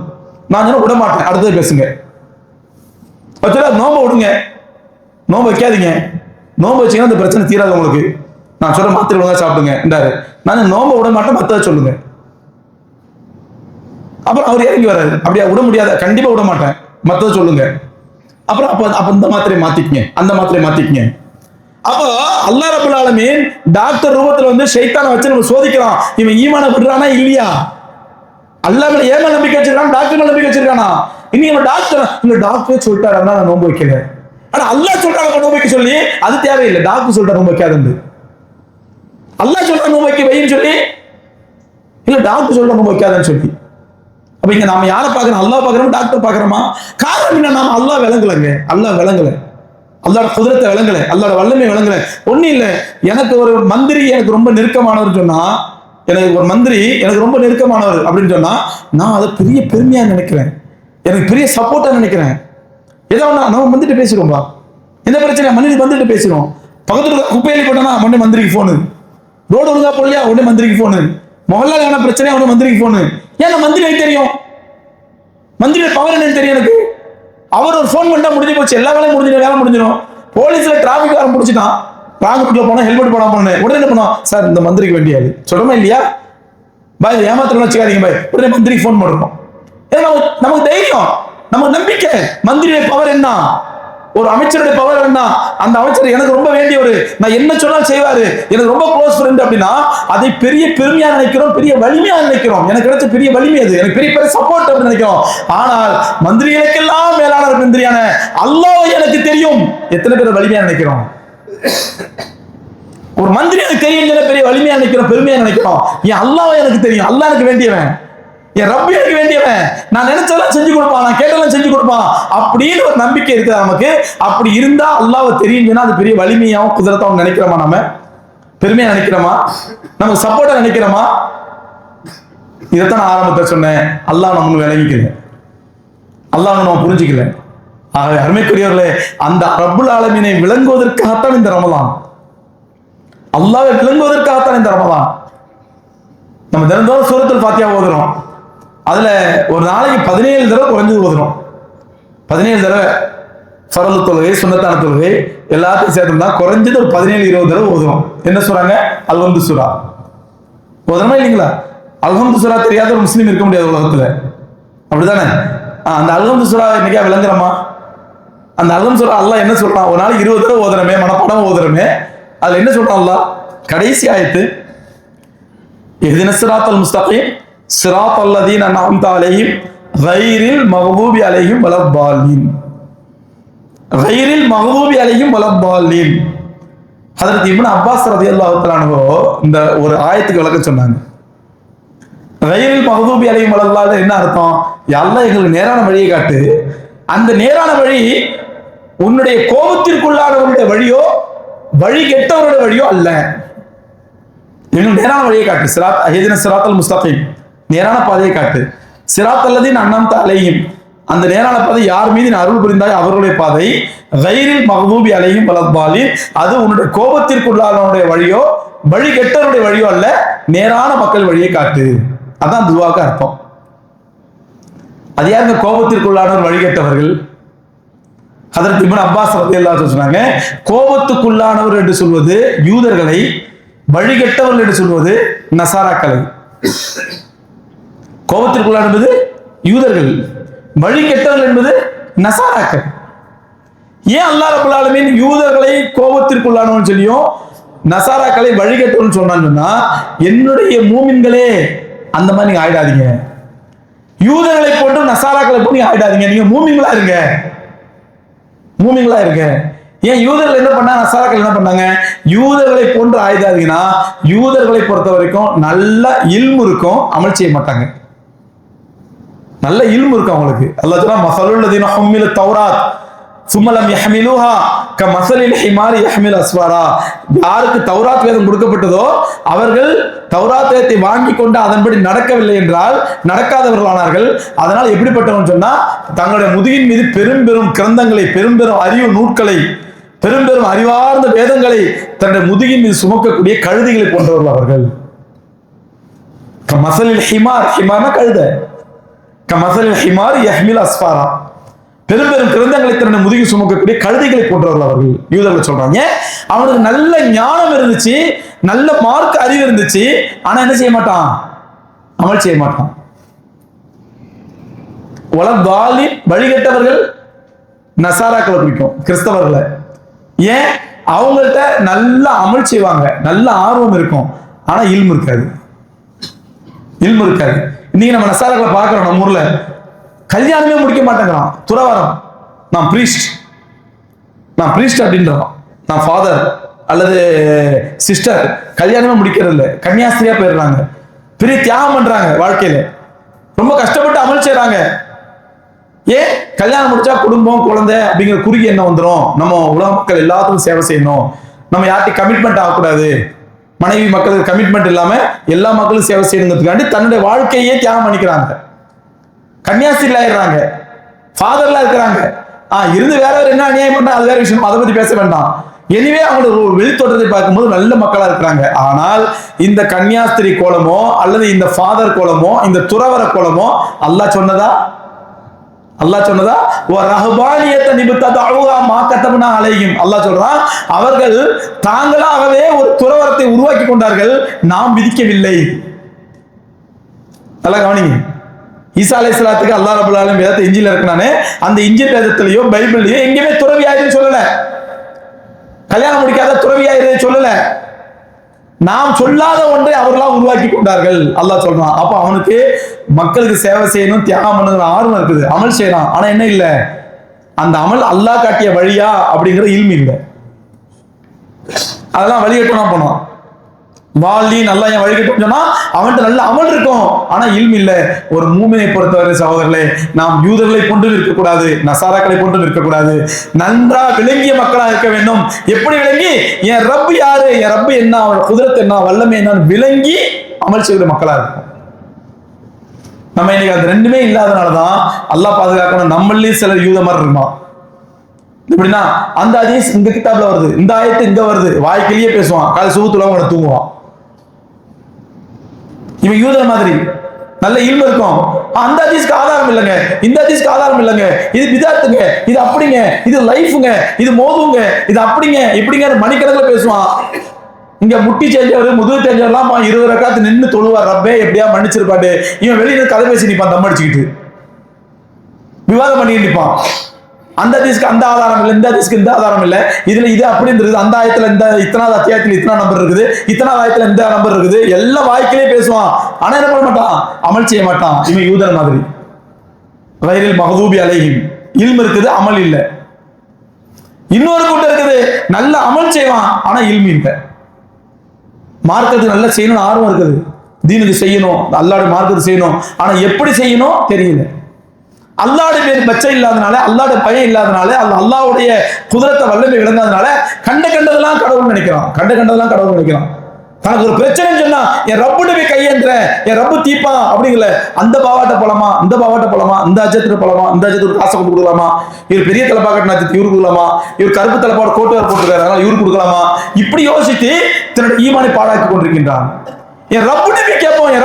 நான் சொன்ன விட மாட்டேன், அடுத்தது பேசுங்க. நோம்ப விடுங்க, நோம்பு வைக்காதீங்க. நோம்பு வச்சீங்கன்னா அந்த பிரச்சனை தீராது உங்களுக்கு. நான் சொல்ற மாத்திரை ஒழுங்கா சாப்பிடுங்க என்றாரு. நான் நோம்ப விட மாட்டேன், மத்ததை சொல்லுங்க. அப்புறம் அவர் இறங்கி வர்றாரு, அப்படியா விட முடியாத, கண்டிப்பா விட மாட்டேன், மத்தத சொல்லுங்க. அப்புறம் அப்ப இந்த மாத்திரை மாத்திக்கங்க, அந்த மாத்திரை மாத்திக்கங்க. அப்போ அல்லாஹ் ரப்பல் ஆலமீன் டாக்டர் ரூபத்துல வந்து ஷைத்தானை வச்சு நம்ம சோதிக்கிறான். இவன் ஈமானை விடுறானா இல்லையா? அல்லாஹ் மேல ஏன் நம்பிக்கை வச்சிருக்கான், டாக்டர் மேல நம்பிக்கை வச்சிருக்கானா? இன்னைக்கு நம்ம டாக்டரே சொல்லிட்டாரு நான் நோன்பு வைக்கல. ஆனா அல்லாஹ் சொல்றாங்க நோன்பு வைக்க சொல்லி, அது தேவையில்லை. டாக்டர் சொல்ற நோன்பு வைக்காது, அல்லாஹ் சொல்ற நோன்பு வைக்க வைன்னு சொல்லி, இல்ல டாக்டர் சொல்ற நோன்பு வைக்காதுன்னு சொல்லி. அப்ப இங்க நாம யாரை பாக்குறோம், அல்லாஹ் பாக்குறோம், டாக்டர் பாக்குறோமா? காரணம் என்ன? நாம அல்லாஹ் விளங்கலங்க, அல்லாஹ் விளங்கல, அல்லாஹ்வோட குதிரத்தை விளங்கல, அல்லாஹ்வோட வல்லமை விளங்கல. ஒண்ணு இல்ல, எனக்கு ஒரு மந்திரி எனக்கு ரொம்ப நெருக்கமானவர் சொன்னா, எனக்கு ஒரு மந்திரி எனக்கு ரொம்ப நெருக்கமானவர் அப்படின்னு சொன்னா, நான் அதை பெரிய பெருமையா நினைக்கிறேன், எனக்கு பெரிய சப்போர்ட்டா நினைக்கிறேன். ஏதோ நம்ம வந்துட்டு பேசுறோம்பா, எந்த பிரச்சனை மந்திரி வந்துட்டு பேசுறோம். பக்கத்துல குப்பையில போட்டோம்னா உடனே மந்திரிக்கு போனு, ரோடு ஒழுங்கா போடலையா உடனே மந்திரிக்கு போனு, மொஹல்லால பிரச்சனை உடனே மந்திரிக்கு போனு. ஏன்னா மந்திரி தெரியும், மந்திரியோட பவர் என்னன்னு தெரியும் எனக்கு. அவர் ஒரு போன் பண்ணா முடிஞ்சு போச்சு, எல்லா வேலையும் முடிஞ்சிடும், வேலை முடிஞ்சிடும். போலீஸ்ல டிராபிக் காரன் முடிச்சுட்டான், ராங் ரூட்ல போனா ஹெல்மெட் போடாம போனேன், உடனே என்ன பண்ணுவோம், சார் இந்த மந்திரிக்கு வேண்டியாது சொல்றோமா இல்லையா? பாய் ஏமாத்திரம் வச்சுக்காதீங்க பாய், உடனே மந்திரிக்கு போன் பண்ணுறோம். நமக்கு தைரியம், நமக்கு நம்பிக்கை. மந்திரியோட பவர் என்ன, ஒரு அமைச்சருடைய பவர் என்ன, அந்த அமைச்சர் எனக்கு ரொம்ப வேண்டியவர், நான் என்ன சொன்னாலும் செய்வாரு, எனக்கு ரொம்ப க்ளோஸ் ஃப்ரெண்ட் அப்படின்னா அதை பெரிய பெருமையா நினைக்கிறோம், பெரிய வலிமையா நினைக்கிறோம். எனக்கு கிடைச்ச பெரிய வலிமை அது, எனக்கு பெரிய பெரிய சப்போர்ட் அப்படின்னு நினைக்கிறோம். ஆனால் மந்திரிகளுக்கெல்லாம் மேலான மந்திரியான அல்லாஹ் எனக்கு தெரியும், எத்தனை பேர் வலிமையா நினைக்கிறோம்? ஒரு மந்திரி எனக்கு தெரியும், பெரிய வலிமையா நினைக்கிறோம், பெருமையா நினைக்கிறோம். என் அல்லாஹ் எனக்கு தெரியும், அல்லாஹ் எனக்கு வேண்டியவன், என் ரப்பி எனக்கு வேண்டியவன், நான் நினைச்சதெல்லாம் செஞ்சு கொடுப்பான், நான் கேட்டெல்லாம் செஞ்சு கொடுப்பான் அப்படின்னு ஒரு நம்பிக்கை இருக்குது நமக்கு. அப்படி இருந்தா அல்லாஹ்வை தெரியும்னா அது பெரிய வலிமையாவும் குதிரத்தாவும் நினைக்கிறோமா? நம்ம பெருமையா நினைக்கிறோமா? நம்ம சப்போர்ட்டா நினைக்கிறோமா? இதைத்தான் நான் ஆரம்பத்தில் சொன்னேன், அல்லாஹ் நம்ம விளங்கிக்கல, அல்லாஹ் நம்ம புரிஞ்சுக்கல. ஆகவே அருமைக்குரியவர்களே, அந்த ரப்புல் ஆலமீனை விளங்குவதற்காகத்தான் இந்த ரமலான், அல்லாஹ்வை விளங்குவதற்காகத்தான் இந்த ரமலான். நம்ம தினந்தோறும் சூரத்துல் ஃபாத்திஹா ஓதுறோம், அதுல ஒரு நாளைக்கு 17 தடவை குறைஞ்சு ஓதுறோம். 17 தடவை ஃபரது தொழுகை, சுன்னத்தான தொழுகை எல்லாத்தையும் சேர்த்தோம்னா குறைஞ்சது ஒரு 17-20 தடவை ஓதுறோம். என்ன சொல்றாங்க? அல்ஹம்து சூரா ஓதுறோமா இல்லைங்களா? அல்ஹம்து சூரா தெரியாத ஒரு முஸ்லீம் இருக்க முடியாது உலகத்துல, அப்படிதானே? அந்த அல்ஹம்து சூரா இன்னைக்கா விளங்குறோமா? அந்த அல்ஹம்து சூரா அல்லாஹ் என்ன சொல்றான்? ஒரு நாளைக்கு 20 தடவை ஓதுறமே, மனப்பாடம் ஓதுறமே, அதுல என்ன சொல்றான் அல்லாஹ்? கடைசி ஆயத்து, இஹ்தினஸ் ஸிராத்தல் முஸ்தகீம் ஸிராத்தல் லதீன அன்அம்த அலைஹிம் கைரில் மக்தூபி அலைஹிம் வலத்தாலீன், கைரில் மக்தூபி அலைஹிம் வலத்தாலீன். ஹஜ்ரத் இப்னு அப்பாஸ் ரலியல்லாஹு தஆலா அன்ஹு இந்த ஒரு ஆயத்துக்கு விளக்கம் சொன்னாங்க. கைரில் மக்தூபி அலைஹிம் வலத்தாலீன் என்ன அர்த்தம்? யா அல்லாஹ் எங்களுக்கு நேரான வழியை காட்டு, அந்த நேரான வழி உன்னுடைய கோபத்திற்குள்ளானவருடைய வழியோ வழி கெட்டவருடைய வழியோ அல்ல, எங்களுக்கு நேரான வழியை காட்டு. ஸிராத்தல் முஸ்தகீம் நேரான பாதையை காட்டு. ஸிராத்தல் லதீன அன்அம்த அலைஹிம் அந்த நேரான பாதை யார் மீது நீ அருள் புரிந்தாய் அவர்களுடைய பாதை. கைரில் மக்தூபி அலைஹிம் வலத்தாலீன் அது உன்னுடைய கோபத்திற்குள்ளானவருடைய வழியோ வழி கெட்டவருடைய வழியோ அல்ல, நேரான மக்கள் வழியை காட்டு. அதான் துஆக்கு அர்த்தம். அது யாருங்க கோபத்திற்குள்ளானவர் வழி கெட்டவர்கள்? ஹஜ்ரத் இப்னு அப்பாஸ் ரலியல்லாஹு அன்ஹு சொன்னாங்க, கோபத்துக்குள்ளானவர் என்று சொல்வது யூதர்களை, வழிகெட்டவர்கள் என்று சொல்வது நசாராக்களை. கோபத்திற்குள்ளான என்பது யூதர்கள், வழிகெட்டவர்கள் என்பது நசாராக்கள். ஏன் அல்லாஹ் ரப்பல் ஆலமீன் யூதர்களை கோபத்திற்குள்ளானவன் சொல்லியும் நசாராக்களை வழிகெட்டவன் சொன்னான்னு சொன்னா, என்னுடைய மூமின்களே அந்த மாதிரி நீங்க ஆயிடாதீங்க, யூதர்களை போட்டு நசாராக்களை போட்டு நீங்க ஆயிடாதீங்க, நீங்க மூமின்களா இருங்க, மூமின்களா இருங்க. ஏன் யூதர்கள் என்ன பண்ணாங்க, நசாராக்கள் என்ன பண்ணாங்க? யூதர்களை போன்று ஆயுதாதீங்கன்னா, யூதர்களை பொறுத்த வரைக்கும் நல்ல இல்மு இருக்கும், அமல் செய்ய மாட்டாங்க. நல்ல இல்மு இருக்கும் அவங்களுக்கு. அல்லாஹ் சொல்றான், மஸலுல் லதீன ஹும்மிலு தௌராத் சும்ம லம் யஹ்மிலுஹா கமஸலில் ஹிமாரி யஹ்மில் அஸ்வாரா. யாருக்கு தௌராத் வேதம் கொடுக்கப்பட்டதோ அவர்கள் தௌராத் வேதத்தை வாங்கி கொண்டு அதன்படி நடக்கவில்லை என்றால் நடக்காதவர்களானார்கள். அதனால் எப்படிப்பட்டவன் சொன்னா, தங்களுடைய முதுகின் மீது பெரும் பெரும் கிரந்தங்களை, பெரும் பெரும் அறிவு நூட்களை, பெரும் பெரும் அறிவார்ந்த வேதங்களை தன்னுடைய முதுகின் மீது சுமக்கக்கூடிய கழுதைகளை போன்றவர்கள் அவர்கள். கமஸலில் ஹிமார், ஹிமார்னா கழுத, கமஸலில் ஹிமார் யஹ்மில் அஸ்வாரா, பெரும் பெரும் கிரந்தங்களை தன்னுடைய முதுகி சுமக்கக்கூடிய கழுதைகளை போன்றவர்கள் அவர்கள். யூதர்கள் சொல்றாங்க, அவனுக்கு நல்ல ஞானம் இருந்துச்சு, நல்ல மார்க் அறிவு இருந்துச்சு, ஆனா என்ன செய்ய மாட்டான், அமல் செய்ய மாட்டான். வலதாலி வழிகட்டவர்கள் நசாராக்களை பிடிக்கும், கிறிஸ்தவர்களை. ஏன்? அவங்கள்ட்ட நல்ல அமல் செய்வாங்க, நல்ல ஆர்வம் இருக்கும், ஆனா இல்மு இருக்காது. இன்னைக்கு நம்ம நசாராக்களை பார்க்கிறோம். நம்ம ஊர்ல கல்யாணமே முடிக்க மாட்டேங்கிறான். துறவரம், நான் பிரீஸ்ட் அப்படின்றான், நான் ஃபாதர் அல்லது சிஸ்டர். கல்யாணமே முடிக்கிறது இல்லை, கன்னியாஸ்திரியா போயிடுறாங்க. பெரிய தியாகம் பண்றாங்க, வாழ்க்கையில ரொம்ப கஷ்டப்பட்டு அமல் செய்யறாங்க. ஏன்? கல்யாணம் முடிச்சா குடும்பம் குழந்தை அப்படிங்கிற குறுகிய எண்ணம் வந்துடும். நம்ம உலக மக்கள் எல்லாத்துக்கும் சேவை செய்யணும், நம்ம யார்ட்டையும் கமிட்மெண்ட் ஆகக்கூடாது, மனைவி மக்களுக்கு கமிட்மெண்ட் இல்லாம எல்லா மக்களும் சேவை செய்யணுங்கிறதுக்காண்டி தன்னுடைய வாழ்க்கையே தியாகம் பண்ணிக்கிறாங்க. கன்னியாஸ்திரிகள் ஆயிடுறாங்க, ஃபாதர்லாம் இருக்கிறாங்க. இருந்து வேற என்ன அநியாயம் பண்ணா அது வேற விஷயம், அதை பத்தி பேச வேண்டாம். எனவே அவங்களோட வெளித்தோட்டத்தை பார்க்கும்போது நல்ல மக்களா இருக்கிறாங்க. ஆனால் இந்த கன்னியாஸ்திரி கோலமோ அல்லது இந்த ஃபாதர் கோலமோ இந்த துறவர கோலமோ அல்லாஹ் சொன்னதா? அல்லாஹ் சொல்றான், அவர்கள் தாங்களாகவே ஒரு துறவரத்தை உருவாக்கி கொண்டார்கள், நாம் விதிக்கவில்லை. நல்லா கவனிங்க. ஈசா அலைஹிஸ்ஸலாத்துக்கு அல்லாஹ் ரப்பல் ஆலமீன் வேதத்தை இஞ்சில இருக்கிறானே, அந்த இஞ்சில் வேதத்திலேயோ பைபிள்லயோ எங்கேயுமே துறவியாயிருன்னு சொல்லல, கல்யாணம் முடிக்காத துறவியாயிரு சொல்லல. நாம் சொல்லாத ஒன்றை அவர்களாம் உருவாக்கி கொண்டார்கள் அல்லாஹ் சொல்றான். அப்ப அவனுக்கு மக்களுக்கு சேவை செய்யணும், தியாகம் பண்ணுங்கிற ஆர்வம் இருக்குது, அமல் செய்யலாம். ஆனா என்ன இல்லை, அந்த அமல் அல்லாஹ் காட்டிய வழியா அப்படிங்கிற இல்மு இல்லை. அதெல்லாம் வழிகட்டணும் போனோம். வாழ்லி நல்லா என் வழிகட்டும் சொன்னா அவன்கிட்ட நல்ல அமல் இருக்கும், ஆனா இல்மு இல்லை. ஒரு மூமினை பொறுத்தவரை சகோதரர்களே, நாம் யூதர்களை கொண்டு இருக்கக்கூடாது, நசாராக்களை கொண்டு இருக்கக்கூடாது, நன்றா விளங்கிய மக்களா இருக்க வேண்டும். எப்படி விளங்கி? என் ரப்பு யாரு, என் ரப்பு என்ன, அவனோட குதிரத்து என்ன, வல்லமை என்னன்னு விளங்கி அமல் செய்கிற மக்களா இருக்கும். நம்ம இன்னைக்கு அது ரெண்டுமே இல்லாதனாலதான் அல்லாஹ் பாதுகாக்கணும். நம்மளே சிலர் யூத மாதிரி இருக்குமா? எப்படின்னா, அந்த ஹதீஸ் இந்த கிதாப்ல வருது, இந்த ஆயத்து இங்க வருது, வாய்க்கிலேயே பேசுவான், காலை சுகத்துல அவனை தூங்குவான். இவன் யூதர் மாதிரி நல்ல இல்மு இருக்கும், அந்த ஹதீஸ்க்கு ஆதாரம் இல்லைங்க, இந்த ஹதீஸ்க்கு ஆதாரம் இல்லைங்க, இது பிதாத்துங்க, இது அப்படிங்க, இது லைஃப்ங்க, இது மோதுங்க, இது அப்படிங்க இப்படிங்க மணிக்கணக்கில் பேசுவான். இங்க முட்டி செஞ்சவர் முதுகு செஞ்சவர்லாம் 20 ரக்காத்து நின்று தொழுவார், ரப்பே எப்படியா மன்னிச்சிருப்பாரு. இவன் வெளியில கதை பேசி நிப்பான், தம் அடிச்சுக்கிட்டு விவாதம் பண்ணிட்டு நிற்பான். அந்த ஹதீஸ்க்கு அந்த ஆதாரம் இல்லை, இந்த ஹதீஸ்க்கு இந்த ஆதாரம் இல்லை, இதுல இது அப்படி இருக்குது, அந்த ஆயத்துல இந்த இத்தனாவது அத்தியாயத்தில் இத்தனை நம்பர் இருக்குது, இத்தனாவது ஆயத்துல இந்த நம்பர் இருக்குது, எல்லாம் வாய்க்கிலே பேசுவான். ஆனா என்ன பண்ண மாட்டான், அமல் செய்ய மாட்டான். இவன் யூதர் மாதிரி. கைரில் மஹ்தூபி அலைஹிம், இல்மு இருக்குது, அமல் இல்லை. இன்னொரு கூட்டம் இருக்குது, நல்ல அமல் செய்வான், ஆனா இல்மு இல்லை. மார்க்கத்துக்கு நல்லா செய்யணும்னு ஆர்வம் இருக்குது, தீனுக்கு செய்யணும், அல்லாஹ்வுடைய மார்க்கத்துக்கு செய்யணும், ஆனா எப்படி செய்யணும் தெரியல. அல்லாஹ்வுடைய பேர் பச்சை இல்லாதனால, அல்லாஹ்வுடைய பயம் இல்லாதனால, அல்லாஹ்வுடைய குதிரத்தை வல்லமை விளங்காதனால கண்டதெல்லாம் கடவுள் நினைக்கிறான், கடவுள் நினைக்கிறான். தனக்கு ஒரு பிரச்சனைன்னு சொன்னா என் ரப்புட்ட போய் கையேந்திர, என் ரப்பு தீப்பான் அப்படிங்கல. அந்த பாவாட்ட போலாமா, அந்த பாவாட்ட போலாமா, இந்த அஜத்துல போலாமா, இந்த அஜத்துக்கு காசை கொடுத்து கொடுக்கலாமா, இவர் பெரிய தலைப்பாக்கட்டு அஜத்து இவருக்கு கொடுக்கலாமா, இவர் கருப்பு தலைப்பாடு கோட்டு வேறு போட்டுருக்காரு இவருக்கு கொடுக்கலாமா, இப்படி யோசித்து தன்னுடைய ஈமானை பாழாக்கி கொண்டிருக்கின்றான். என் ரப்புட்ட கேட்போம், என்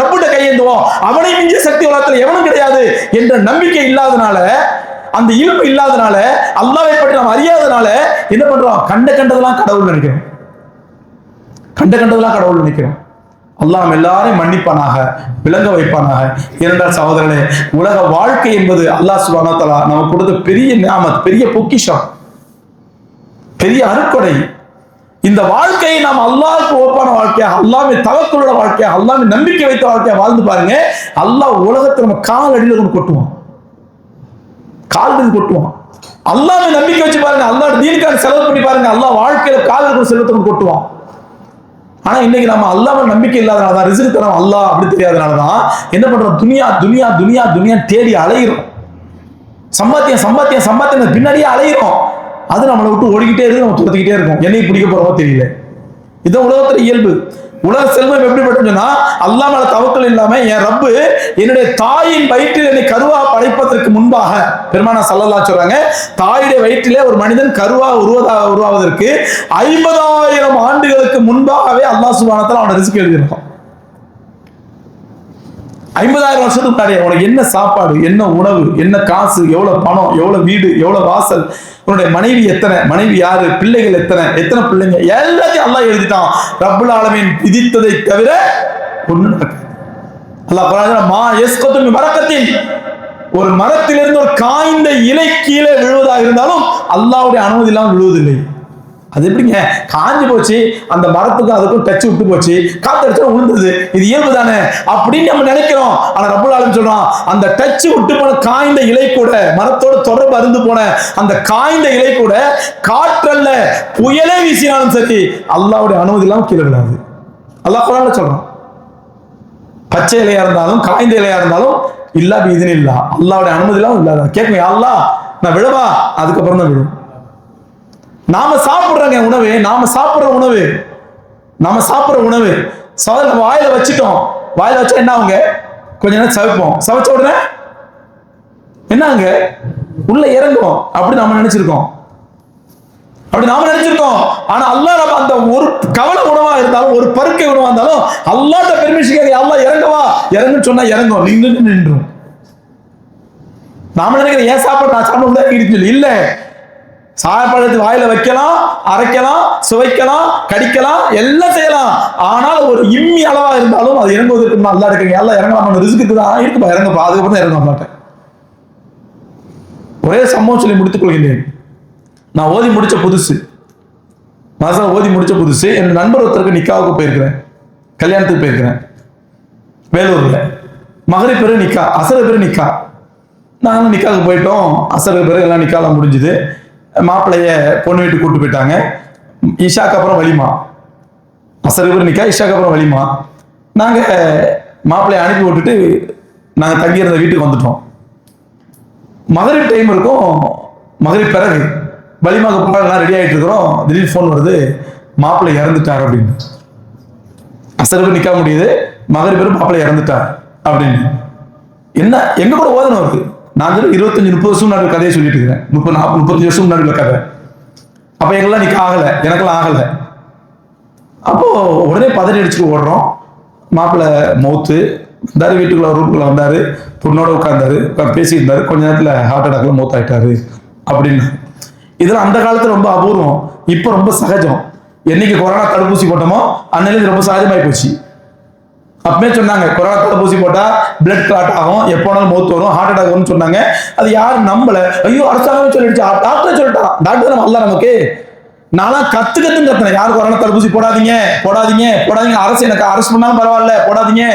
ரப்புட்ட கையேந்துவோம், அவனை மிஞ்சிய சக்தி உலகத்தில் எவனும் கிடையாது என்ற நம்பிக்கை இல்லாதனால, அந்த இல்மு இல்லாதனால, அல்லாஹ்வை பற்றி நாம் அறியாதனால என்ன பண்றோம், கண்டதெல்லாம் கடவுள் நினைக்கிறோம், கடவுள் நினைக்கிறோம். அல்லாஹ் எல்லாரையும் மன்னிப்பானாக, விளங்க வைப்பானாக. இரண்டாம் சகோதரர்களே, உலக வாழ்க்கை என்பது அல்லாஹ் சுப்ஹானஹு வ தஆலா நமக்கு கொடுத்த பெரிய நியாமத், பெரிய பொக்கிஷம், பெரிய அருட்கொடை. இந்த வாழ்க்கையை நாம் அல்லாஹ்வுக்கு ஒப்பான வாழ்க்கையாக, அல்லாஹ்வை தவக்குள்ள வாழ்க்கையாக, அல்லாஹ்வை நம்பிக்கை வைத்த வாழ்க்கையாக வாழ்ந்து பாருங்க. அல்லாஹ் உலகத்தை நம்ம கால் அடியில் கொண்டு கொட்டுவான், கொட்டுவான். அல்லாஹ்வை நம்பிக்கை வச்சு பாருங்க, அல்லாஹ் தீனுக்காக செலவு பண்ணி பாருங்க, அல்லாஹ் வாழ்க்கையில கால் இருக்கிற செல்வத்தை கொண்டு கொட்டுவான். ஆனா இன்னைக்கு நம்ம அல்லாஹ்வை நம்பிக்கை இல்லாதனாலதான், ரிஸ்க் தரோம் அல்லாஹ் அப்படி தெரியாதனாலதான் என்ன பண்றோம், துனியா தேடி அலைகிறோம், சம்பாத்தியம் பின்னாடியே அலைகிறோம். அது நம்மளை விட்டு ஓடிக்கிட்டே இருக்கு, நம்ம துரத்திக்கிட்டே இருக்கும். என்னைக்கு பிடிக்க போறோமோ தெரியல. இது உலகத்துல இயல்பு. உலக செல்வம் எப்படிப்பட்டதுன்னா, அல்லாஹ் மேல தவக்கல் இல்லாம என் ரப்பு என்னுடைய தாயின் வயிற்றில் என்னை கருவா படைப்பதற்கு முன்பாக, பெருமானா ஸல்லல்லாஹு அலைஹி சொல்றாங்க, தாயுடைய வயிற்றிலே ஒரு மனிதன் கருவா உருவாவதற்கு 50,000 ஆண்டுகளுக்கு முன்பாகவே அல்லாஹ் சுப்ஹானஹு வ தஆலா அவனோட ரிஸ்க் எழுதியிருக்கான். 50,000 வருஷத்துக்கு முன்னாடி உனக்கு என்ன சாப்பாடு, என்ன உணவு, என்ன காசு, எவ்வளவு பணம், எவ்வளவு வீடு, எவ்வளவு வாசல், உன்னுடைய மனைவி எத்தனை, மனைவி யாரு, பிள்ளைகள் எத்தனை பிள்ளைங்க, எல்லாத்தையும் அல்லாஹ் எழுதிட்டான். ரப்புல் ஆலமீன் விதித்ததை தவிர ஒண்ணு நடக்காது. அல்லாஹ் குர்ஆன்ல மா யஸ்கது மின் பரக்கத்தின், ஒரு மரத்திலிருந்து ஒரு காய்ந்த இலை கீழே விழுவதாக இருந்தாலும் அல்லாஹ்வுடைய அனுமதி இல்லாமல் விழுவதில்லை. அது எப்படிங்க, காஞ்சி போச்சு, அந்த மரத்துக்கும் அதுக்கும் டச் விட்டு போச்சு, காத்தடிச்சா விழுந்தது, இது இயல்பு தானே அப்படின்னு நம்ம நினைக்கிறோம். ஆனா ரப்பல் ஆலமீன் சொல்றான், அந்த டச் விட்டு போன காய்ந்த இலை கூட, மரத்தோட தொடர்பு அருந்து போன அந்த காய்ந்த இலை கூட காற்றல்ல புயலே வீசினாலும் சரி அல்லாஹ்வுடைய அனுமதி இல்லாமல் கீழே விழாது. அல்லாஹ் குர்ஆன்ல சொல்றான். பச்சை இலையா இருந்தாலும் காய்ந்த இலையா இருந்தாலும் இல்லா பீதின் இல்லா, அல்லாஹ்வுடைய அனுமதி இல்லாமல் இல்லாத. கேட்குங்க, அல்லாஹ் நான் விழவா, அதுக்கப்புறம் தான் விழும். நாம சாப்பிடுறோங்க உணவு, நாம சாப்பிடுற உணவு நம்ம வாயில வச்சுட்டோம். வாயில வச்சா என்ன ஆகுங்க, கொஞ்ச நேரம் சவைப்போம், சவைச்ச உடனே என்னங்க உள்ள இறங்கும். அப்படி நாம நினைச்சிருக்கோம். ஆனா அல்லாஹ் நம்ம அந்த ஒரு கவலை உணவா இருந்தாலும், ஒரு பருக்கை உணவா இருந்தாலும் அல்லாஹ்ட்ட பெர்மிஷன் கேட்க, அல்லாஹ் இறங்கவா, இறங்குன்னு சொன்னா இறங்கும், நின்றும். நாம நினைக்கிறேன் ஏன் சாப்பாடு நான் சாப்பிட இல்ல, சாப்பாடு வாயில வைக்கலாம், அரைக்கலாம், சுவைக்கலாம், கடிக்கலாம், எல்லாம் செய்யலாம். ஆனால் ஒரு இம்மி அளவா இருந்தாலும் அது இறங்குவதற்கு நல்லா இருக்குங்க. எல்லாம் இறங்கலாம், ரிஸ்க்கு தான் இருக்குப்பா, இறங்கப்பா, அதுக்கப்புறம் தான் இறங்க மாட்டேன். ஒரே சம்பவம் சொல்லி முடித்துக் கொள்கின்றேன். நான் ஓதி முடிச்ச புதுசு என் நண்பர் ஒருத்தருக்கு நிக்காவுக்கு போயிருக்கிறேன், கல்யாணத்துக்கு போயிருக்கிறேன் வேலூர்ல. மகரிப் பிறகு நிக்கா, அசர பிறகு நிக்கா. நானும் நிக்காவுக்கு போயிட்டோம். அசர பிறகு எல்லாம் நிக்காலாம் முடிஞ்சுது. மாப்பிள்ளைய பொண்ணு வீட்டுக்கு கூட்டு போயிட்டாங்க. இஷாக்கு அப்புறம் வலிமா, அசருக்கு நிக்கா, இஷாக்கு அப்புறம் வலிமா. நாங்க மாப்பிள்ளைய அனுப்பி விட்டுட்டு நாங்க தங்கி இருந்த வீட்டுக்கு வந்துட்டோம். மகரிப் டைம் இருக்கும். மகரிப் பிறகு வலிமாக்கு போக எல்லாம் ரெடி ஆகிட்டு இருக்கிறோம். திடீர்னு ஃபோன் வருது, மாப்பிள்ளை இறந்துட்டார் அப்படின்னு. அசருக்கு நிக்க முடியுது, மகரிப் பிறகு மாப்பிள்ளை இறந்துட்டார் அப்படின்னு. என்ன எங்க கூட ஓதனம் இருக்கு. நான் 25-30 வருஷம் முன்னாடி கதையை சொல்லிட்டு இருக்கிறேன். 30-35 வருஷம் முன்னாடி கதை. அப்ப எங்கெல்லாம் நிக்க ஆகல, எனக்கெல்லாம் ஆகல. அப்போ உடனே பதறி அடிச்சுட்டு ஓடுறோம். மாப்பிள்ளை மௌத்து வந்தாரு, வீட்டுக்குள்ள ரூட்டுக்குள்ள வந்தாரு, பொண்ணோட உட்கார்ந்தாரு, பேசிட்டு இருந்தாரு. கொஞ்ச நேரத்துல ஹார்ட் அட்டாக்ல மௌத் ஆயிட்டாரு அப்படின்னு. இதெல்லாம் அந்த காலத்துல ரொம்ப அபூர்வம், இப்ப ரொம்ப சகஜம். என்னைக்கு கொரோனா தடுப்பூசி போட்டோமோ அன்னைக்கு ரொம்ப சகஜமாயி போச்சு. அப்பவே சொன்னாங்க, கொரோனா தடுப்பூசி போட்டா பிளட் கிளாட் ஆகும், எப்போனாலும் மௌத் வரும், ஹார்ட் அட்டாக் வரும்னு சொன்னாங்க. அது யாரும் நம்பல. ஐயோ அரசாங்கமே சொல்லிடுச்சு, டாக்டர் சொல்லிட்டான். டாக்டர் நம்ம அல்ல நமக்கு. நான்லாம் கத்துனேன், யாரும் கொரோனா தடுப்பூசி போடாதீங்க. அரசு எனக்கு அரெஸ்ட் பண்ணாலும் பரவாயில்ல, போடாதீங்க,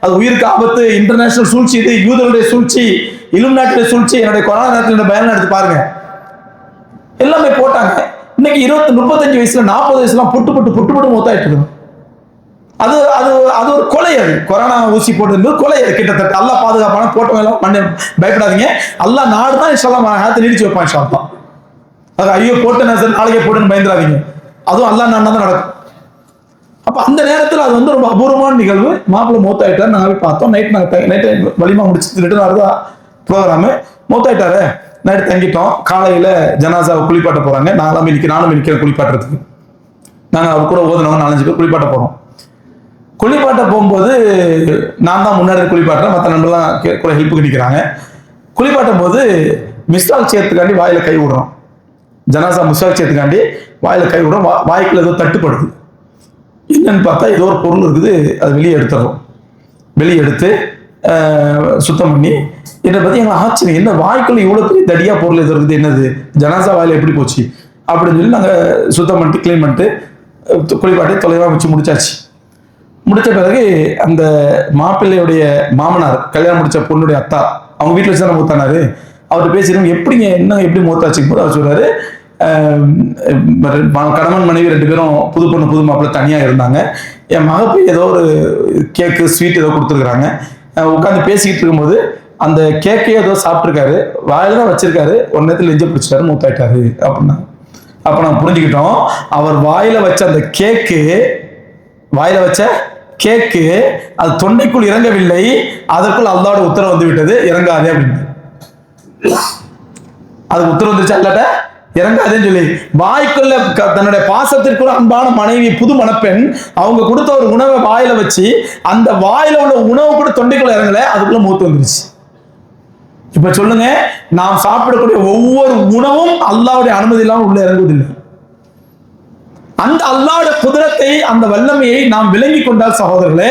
அது உயிருக்கு ஆபத்து, இன்டர்நேஷனல் சூழ்ச்சி, இது யூதருடைய சூழ்ச்சி, இலுமினாட்டியுடைய சூழ்ச்சி. என்னுடைய கொரோனா நேரத்தில் பயன் எடுத்து பாருங்க. எல்லாமே போட்டாங்க. இன்னைக்கு 35 வயசுல 40 வயசுலாம் புட்டு மௌத்தாயிட்டு இருக்கு. அது அது அது ஒரு கொலை. அது கொரோனா ஊசி போட்டு கொலை. கிட்டத்தட்ட அல்லாஹ் பாதுகாப்பான போட்டவங்க எல்லாம் பயப்படாதீங்க. அல்லாஹ் நாடு தான் இன்ஷால்லாஹ் ஹயாத்தை நீடிச்சு வைப்பான் இன்ஷால்லாஹ். அது ஐயோ போட்டு நாளைக்கே போட்டுன்னு பயந்துடாதீங்க. அதுவும் அல்லாஹ் நான் தான் நடக்கும். அப்ப அந்த நேரத்தில் அது வந்து ரொம்ப அபூர்வமான நிகழ்வு. மாப்பிள்ளை மௌத்தாயிட்டாரு. நாங்கள் பார்த்தோம். நைட்டு வலிமா முடிச்சுட்டு ரிட்டர்ன் தான் ப்ரோக்ராமு. மௌத்தாயிட்டாரு. நைட்டு தங்கிட்டோம். காலையில ஜனாசாவை குளிப்பாட்ட போறாங்க. நானும் நிற்கிறேன் குளிப்பாட்டுறதுக்கு. நாங்கள் அவர் கூட ஓதுனவங்க 4-5 பேர் குளிப்பாட்ட போறோம். குளிப்பாட்ட போகும்போது நான் தான் முன்னாடி குளிப்பாட்டுறேன், மற்ற நண்பர்லாம் கூட ஹெல்ப்புக்கு நிற்கிறாங்க. குளிப்பாட்டும் போது மிஸ்டால் சேர்த்துக்காண்டி வாயில கை விடுறோம். ஜனாசா மிஸ்டால் சேர்த்துக்காண்டி வாயில கை விடுறோம். வாய்க்குள்ள ஏதோ தட்டுப்படுது. என்னன்னு பார்த்தா ஏதோ ஒரு பொருள் இருக்குது. அது வெளியே எடுத்துறோம். வெளியே எடுத்து சுத்தம் பண்ணி என்னை பத்தி எங்களை ஆச்சரியம், என்ன வாய்க்குள்ள இவ்வளவு பெரிய தடியா பொருள் எது இருக்குது, என்னது ஜனாசா வாயில எப்படி போச்சு அப்படின்னு சொல்லி நாங்க சுத்தம் பண்ணிட்டு கிளீன் பண்ணிட்டு குளிப்பாட்டி தொலைவா வச்சு முடிச்சாச்சு. முடிச்ச பிறகு அந்த மாப்பிள்ளையுடைய மாமனார், கல்யாணம் முடிச்ச பொண்ணுடைய அத்தா, அவங்க வீட்டில் வச்சு தான் மூத்தானாரு. அவர்கிட்ட பேசிடுவோம், எப்படிங்க என்ன எப்படி மூத்தாச்சுக்கும் போது அவர் சொல்றாரு, கணவன் மனைவி 2 பேரும் புது பொண்ணு புது மாப்பிள்ளை தனியா இருந்தாங்க. என் மக போய் ஏதோ ஒரு கேக்கு ஸ்வீட் ஏதோ கொடுத்துருக்குறாங்க. உட்காந்து பேசிக்கிட்டு இருக்கும்போது அந்த கேக்கையே ஏதோ சாப்பிட்டுருக்காரு, வாயில தான் வச்சிருக்காரு, ஒரு நேரத்தில் நெஞ்ச பிடிச்சிட்டாரு, மூத்தாயிட்டாரு அப்படின்னா. அப்ப நான் புரிஞ்சுக்கிட்டோம், அவர் வாயில வச்ச அந்த கேக்கு அது தொண்டைக்குள் இறங்கவில்லை, அதற்குள் அல்லாஹ்வோட உத்தரவு வந்து விட்டது, இறங்காதே அப்படின்னு. அதுக்கு உத்தரவு வந்துருச்சு, அல்லாட்ட இறங்காதேன்னு சொல்லி. வாய்க்குள்ள தன்னுடைய பாசத்திற்குள்ள அன்பான மனைவி, புது மணப்பெண், அவங்க கொடுத்த ஒரு உணவை வாயில வச்சு அந்த வாயில உள்ள உணவு கூட தொண்டைக்குள்ள இறங்கல, அதுக்குள்ள மூத்து வந்துருச்சு. இப்ப சொல்லுங்க, நாம் சாப்பிடக்கூடிய ஒவ்வொரு உணவும் அல்லாஹ்வுடைய அனுமதி இல்லாமல் உள்ள இறங்குவதில்லை. அந்த அல்லாஹ்வுடைய குதிரத்தை, அந்த வல்லமையை நாம் விளங்கி கொண்டால் சகோதரர்களே,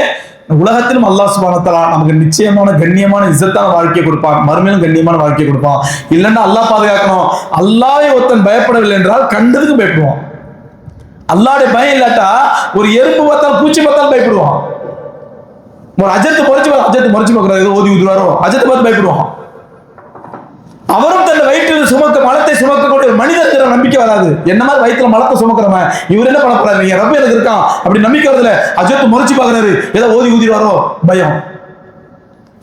உலகத்திலும் அல்லாஹ் சுப்ஹானஹு வ தஆலா நமக்கு நிச்சயமான கண்ணியமான இஸ்ஸத்தான வாழ்க்கையை கொடுப்பான், மறுமையிலும் கண்ணியமான வாழ்க்கையை கொடுப்பான். இல்லைன்னா அல்லாஹ் பாதுகாக்கணும். அல்லாஹ்வை ஒருத்தன் பயப்படவில்லை என்றால் கண்டதுக்கு பயப்படுவான். அல்லாஹ்வுடைய பயம் இல்லாட்டா ஒரு எறும்பு பார்த்தால் பூச்சி பார்த்தால் பயப்படுவான். ஒரு அஜத்து முறைச்சு பார்க்கறாரு, ஓதி ஊதுவாரோ அஜத்தை பார்த்து பயப்படுவான். அவரும் தன் வயிற்றில் சுமக்க மலத்தை சுமக்கக்கூடிய ஒரு மனிதர் நம்பிக்கை வராது. என்ன மாதிரி வயிற்றுல மலத்தை சுமக்கிறவன் இவர் என்ன பண்ண போறாரு, நீங்க ரப்ப எனக்கு இருக்கான் அப்படி நம்பிக்கை வரதுல அஜத்து முறைச்சு பார்க்கறாரு, ஏதோ ஓதி ஊதிடுவாரோ பயம்,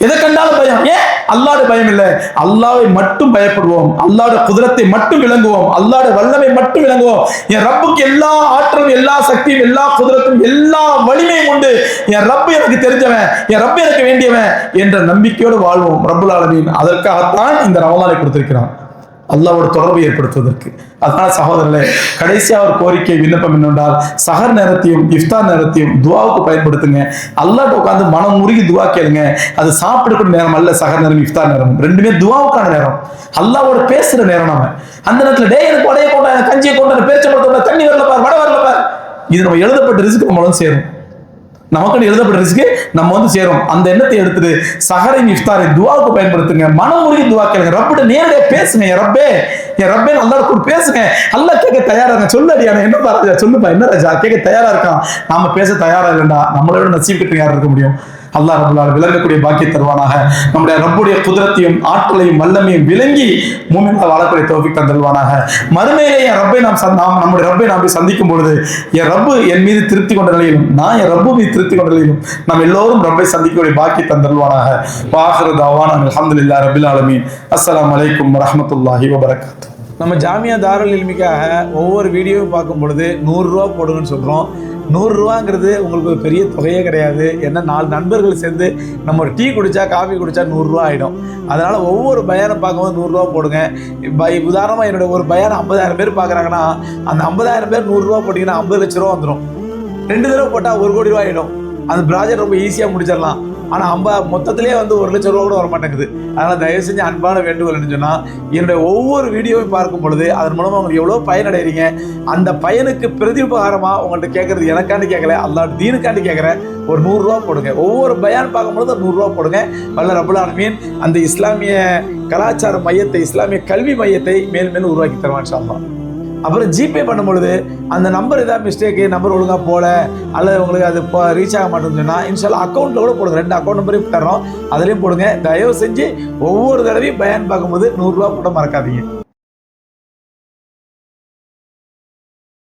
எதை கண்டாலும் பயம். ஏன்? அல்லாஹ்வுடைய பயம் இல்லை. அல்லாஹ்வை மட்டும் பயப்படுவோம், அல்லாஹ்வுடைய குதிரத்தை மட்டும் விளங்குவோம், அல்லாஹ்வுடைய வல்லமை மட்டும் விளங்குவோம். என் ரப்புக்கு எல்லா ஆற்றலும் எல்லா சக்தியும் எல்லா குதிரத்தும் எல்லா வலிமையும் உண்டு. என் ரப்பு எனக்கு தெரிஞ்சவன், என் ரப்பு எனக்கு வேண்டியவன் என்ற நம்பிக்கையோடு வாழ்வோம். ரப்புல் ஆலமீன் அதற்காகத்தான் இந்த ரமலானை கொடுத்திருக்கிறான், அல்லாஹ்வோட தொடர்பை ஏற்படுத்துவதற்கு. அதனால சகோதரர்களே, கடைசியா ஒரு கோரிக்கை விண்ணப்பம் என்னென்றால், சஹர் நேரத்தையும் இஃப்தார் நேரத்தையும் துவாவுக்கு பயன்படுத்துங்க. அல்லாஹ்ட்ட உட்கார்ந்து மனம் முருகி துவா கேளுங்க. அது சாப்பிடக்கூடிய நேரம் அல்ல, சஹர் நேரம் இஃப்தார் நேரம் ரெண்டுமே துவாவுக்கான நேரம், அல்லாஹ்வோட பேசுற நேரம். நாம அந்த நேரத்துல டே எனக்கு உடைய கொண்டா, எனக்கு கஞ்சியை கொண்டா, பேச்சம்பளத்தோட தண்ணி வரல பார், வடை வரல பார், இது நம்ம எழுதப்பட்ட ரிஸ்க் நம்மளும் சேரும். நமக்கு எழுதப்பட்ட ரிஸ்க்கு நம்ம சேரும். அந்த எண்ணத்தை எடுத்துட்டு சஹரின் இஃப்தாரை துவாவுக்கு பயன்படுத்துங்க. மனம் முருகி துவா கேளுங்க. ரப்பிட்ட நேரடியாக பேசுங்க. என் ரப்பே அல்லாஹ் கூட பேசுங்க. அல்லாஹ் கேட்க தயாரா இருங்க. சொல்லடியான என்னப்பா ராஜா, சொல்லுப்பா என்ன ராஜா, கேட்க தயாரா இருக்கான். நாம பேச தயாரா இல்லைண்டா நம்மளோட நசீபுக்கு யார் இருக்க முடியும்? அல்லாஹ் ரப்பல் ஆலமீன் விளங்கக்கூடிய பாக்கிய தருவானாக. நம்முடைய ரப்புடைய குதிரத்தையும் ஆற்றலையும் வல்லமையும் விளங்கி மூமின்களா வாழக்கூடிய தௌஃபீக் தருவானாக. மறுமையிலே என் ரப்பை நம்முடைய ரப்பை நாம் போய் சந்திக்கும் பொழுது என் ரப்பு என் மீது திருப்தி கொண்ட நிலையிலும் நான் என் ரப்பு மீது திருப்தி கொண்ட நிலையிலும் நாம் எல்லோரும் ரப்பை சந்திக்கக்கூடிய பாக்கிய தந்தருவானாக. வாஹிரு தஅவானா அல்ஹம்துலில்லாஹி ரப்பில் ஆலமீன். அஸ்ஸலாமு அலைக்கும் வரஹ்மத்துல்லாஹி வபரகாத்துஹு. நம்ம ஜாமியா தாருல் இல்மிக்காக ஒவ்வொரு வீடியோவும் பார்க்கும் பொழுது 100 ரூபா போடுங்கன்னு சொல்கிறோம். 100 ரூபாங்கிறது உங்களுக்கு ஒரு பெரிய தொகையே கிடையாது. ஏன்னா 4 நண்பர்கள் சேர்ந்து நம்ம ஒரு டீ குடித்தா காஃபி குடித்தா 100 ரூபா ஆகிடும். அதனால் ஒவ்வொரு பயானம் பார்க்கும்போது 100 ரூபா போடுங்க. உதாரணமாக என்னோட ஒரு பயானம் 50,000 பேர் பார்க்குறாங்கன்னா அந்த 50,000 பேர் 100 ரூபா போட்டிங்கன்னா 50 லட்ச ரூபா வந்துடும். 2 தடவை போட்டால் 1 கோடி ரூபா ஆகிடும். அந்த ப்ராஜெக்ட் ரொம்ப ஈஸியாக முடிச்சிடலாம். ஆனால் மொத்தத்திலே 1 லட்ச ரூபா கூட வர மாட்டேங்குது. அதனால் தயவு செஞ்சு அன்பான வேண்டுகோள் என்ன சொன்னால், என்னுடைய ஒவ்வொரு வீடியோவையும் பார்க்கும் பொழுது அதன் மூலமாக உங்களுக்கு எவ்வளோ பயனடைகிறீங்க, அந்த பயனுக்கு பிரதிபகாரமாக உங்கள்கிட்ட கேட்குறது எனக்காண்டி கேட்கல, அல்லாஹ் தீனுக்காண்டி கேட்குறேன். ஒரு 100 ரூபா போடுங்க. ஒவ்வொரு பயான் பார்க்கும்பொழுது 100 ரூபா போடுங்க. வல்ல ரப்புல் ஆலமீன் அந்த இஸ்லாமிய கலாச்சார மையத்தை, இஸ்லாமிய கல்வி மையத்தை மேலும் மேலும் உருவாக்கி தருவான் இன்ஷா அல்லாஹ். அப்புறம் ஜிபே பண்ணும் பொழுது அந்த நம்பர் ஏதாவது மிஸ்டேக்கு, நம்பர் ஒழுங்காக போல அல்லது உங்களுக்கு அது ரீச் ஆக மாட்டேன்னு சொன்னால் இன்ஷால்லா அக்கௌண்ட்டில் கூட போடுங்க. 2 அக்கௌண்ட் நம்பரையும் தர்றோம், அதுலேயும் போடுங்க. தயவு செஞ்சு ஒவ்வொரு தடவையும் பயான் பார்க்கும்போது 100 ரூபா போட மறக்காதீங்க.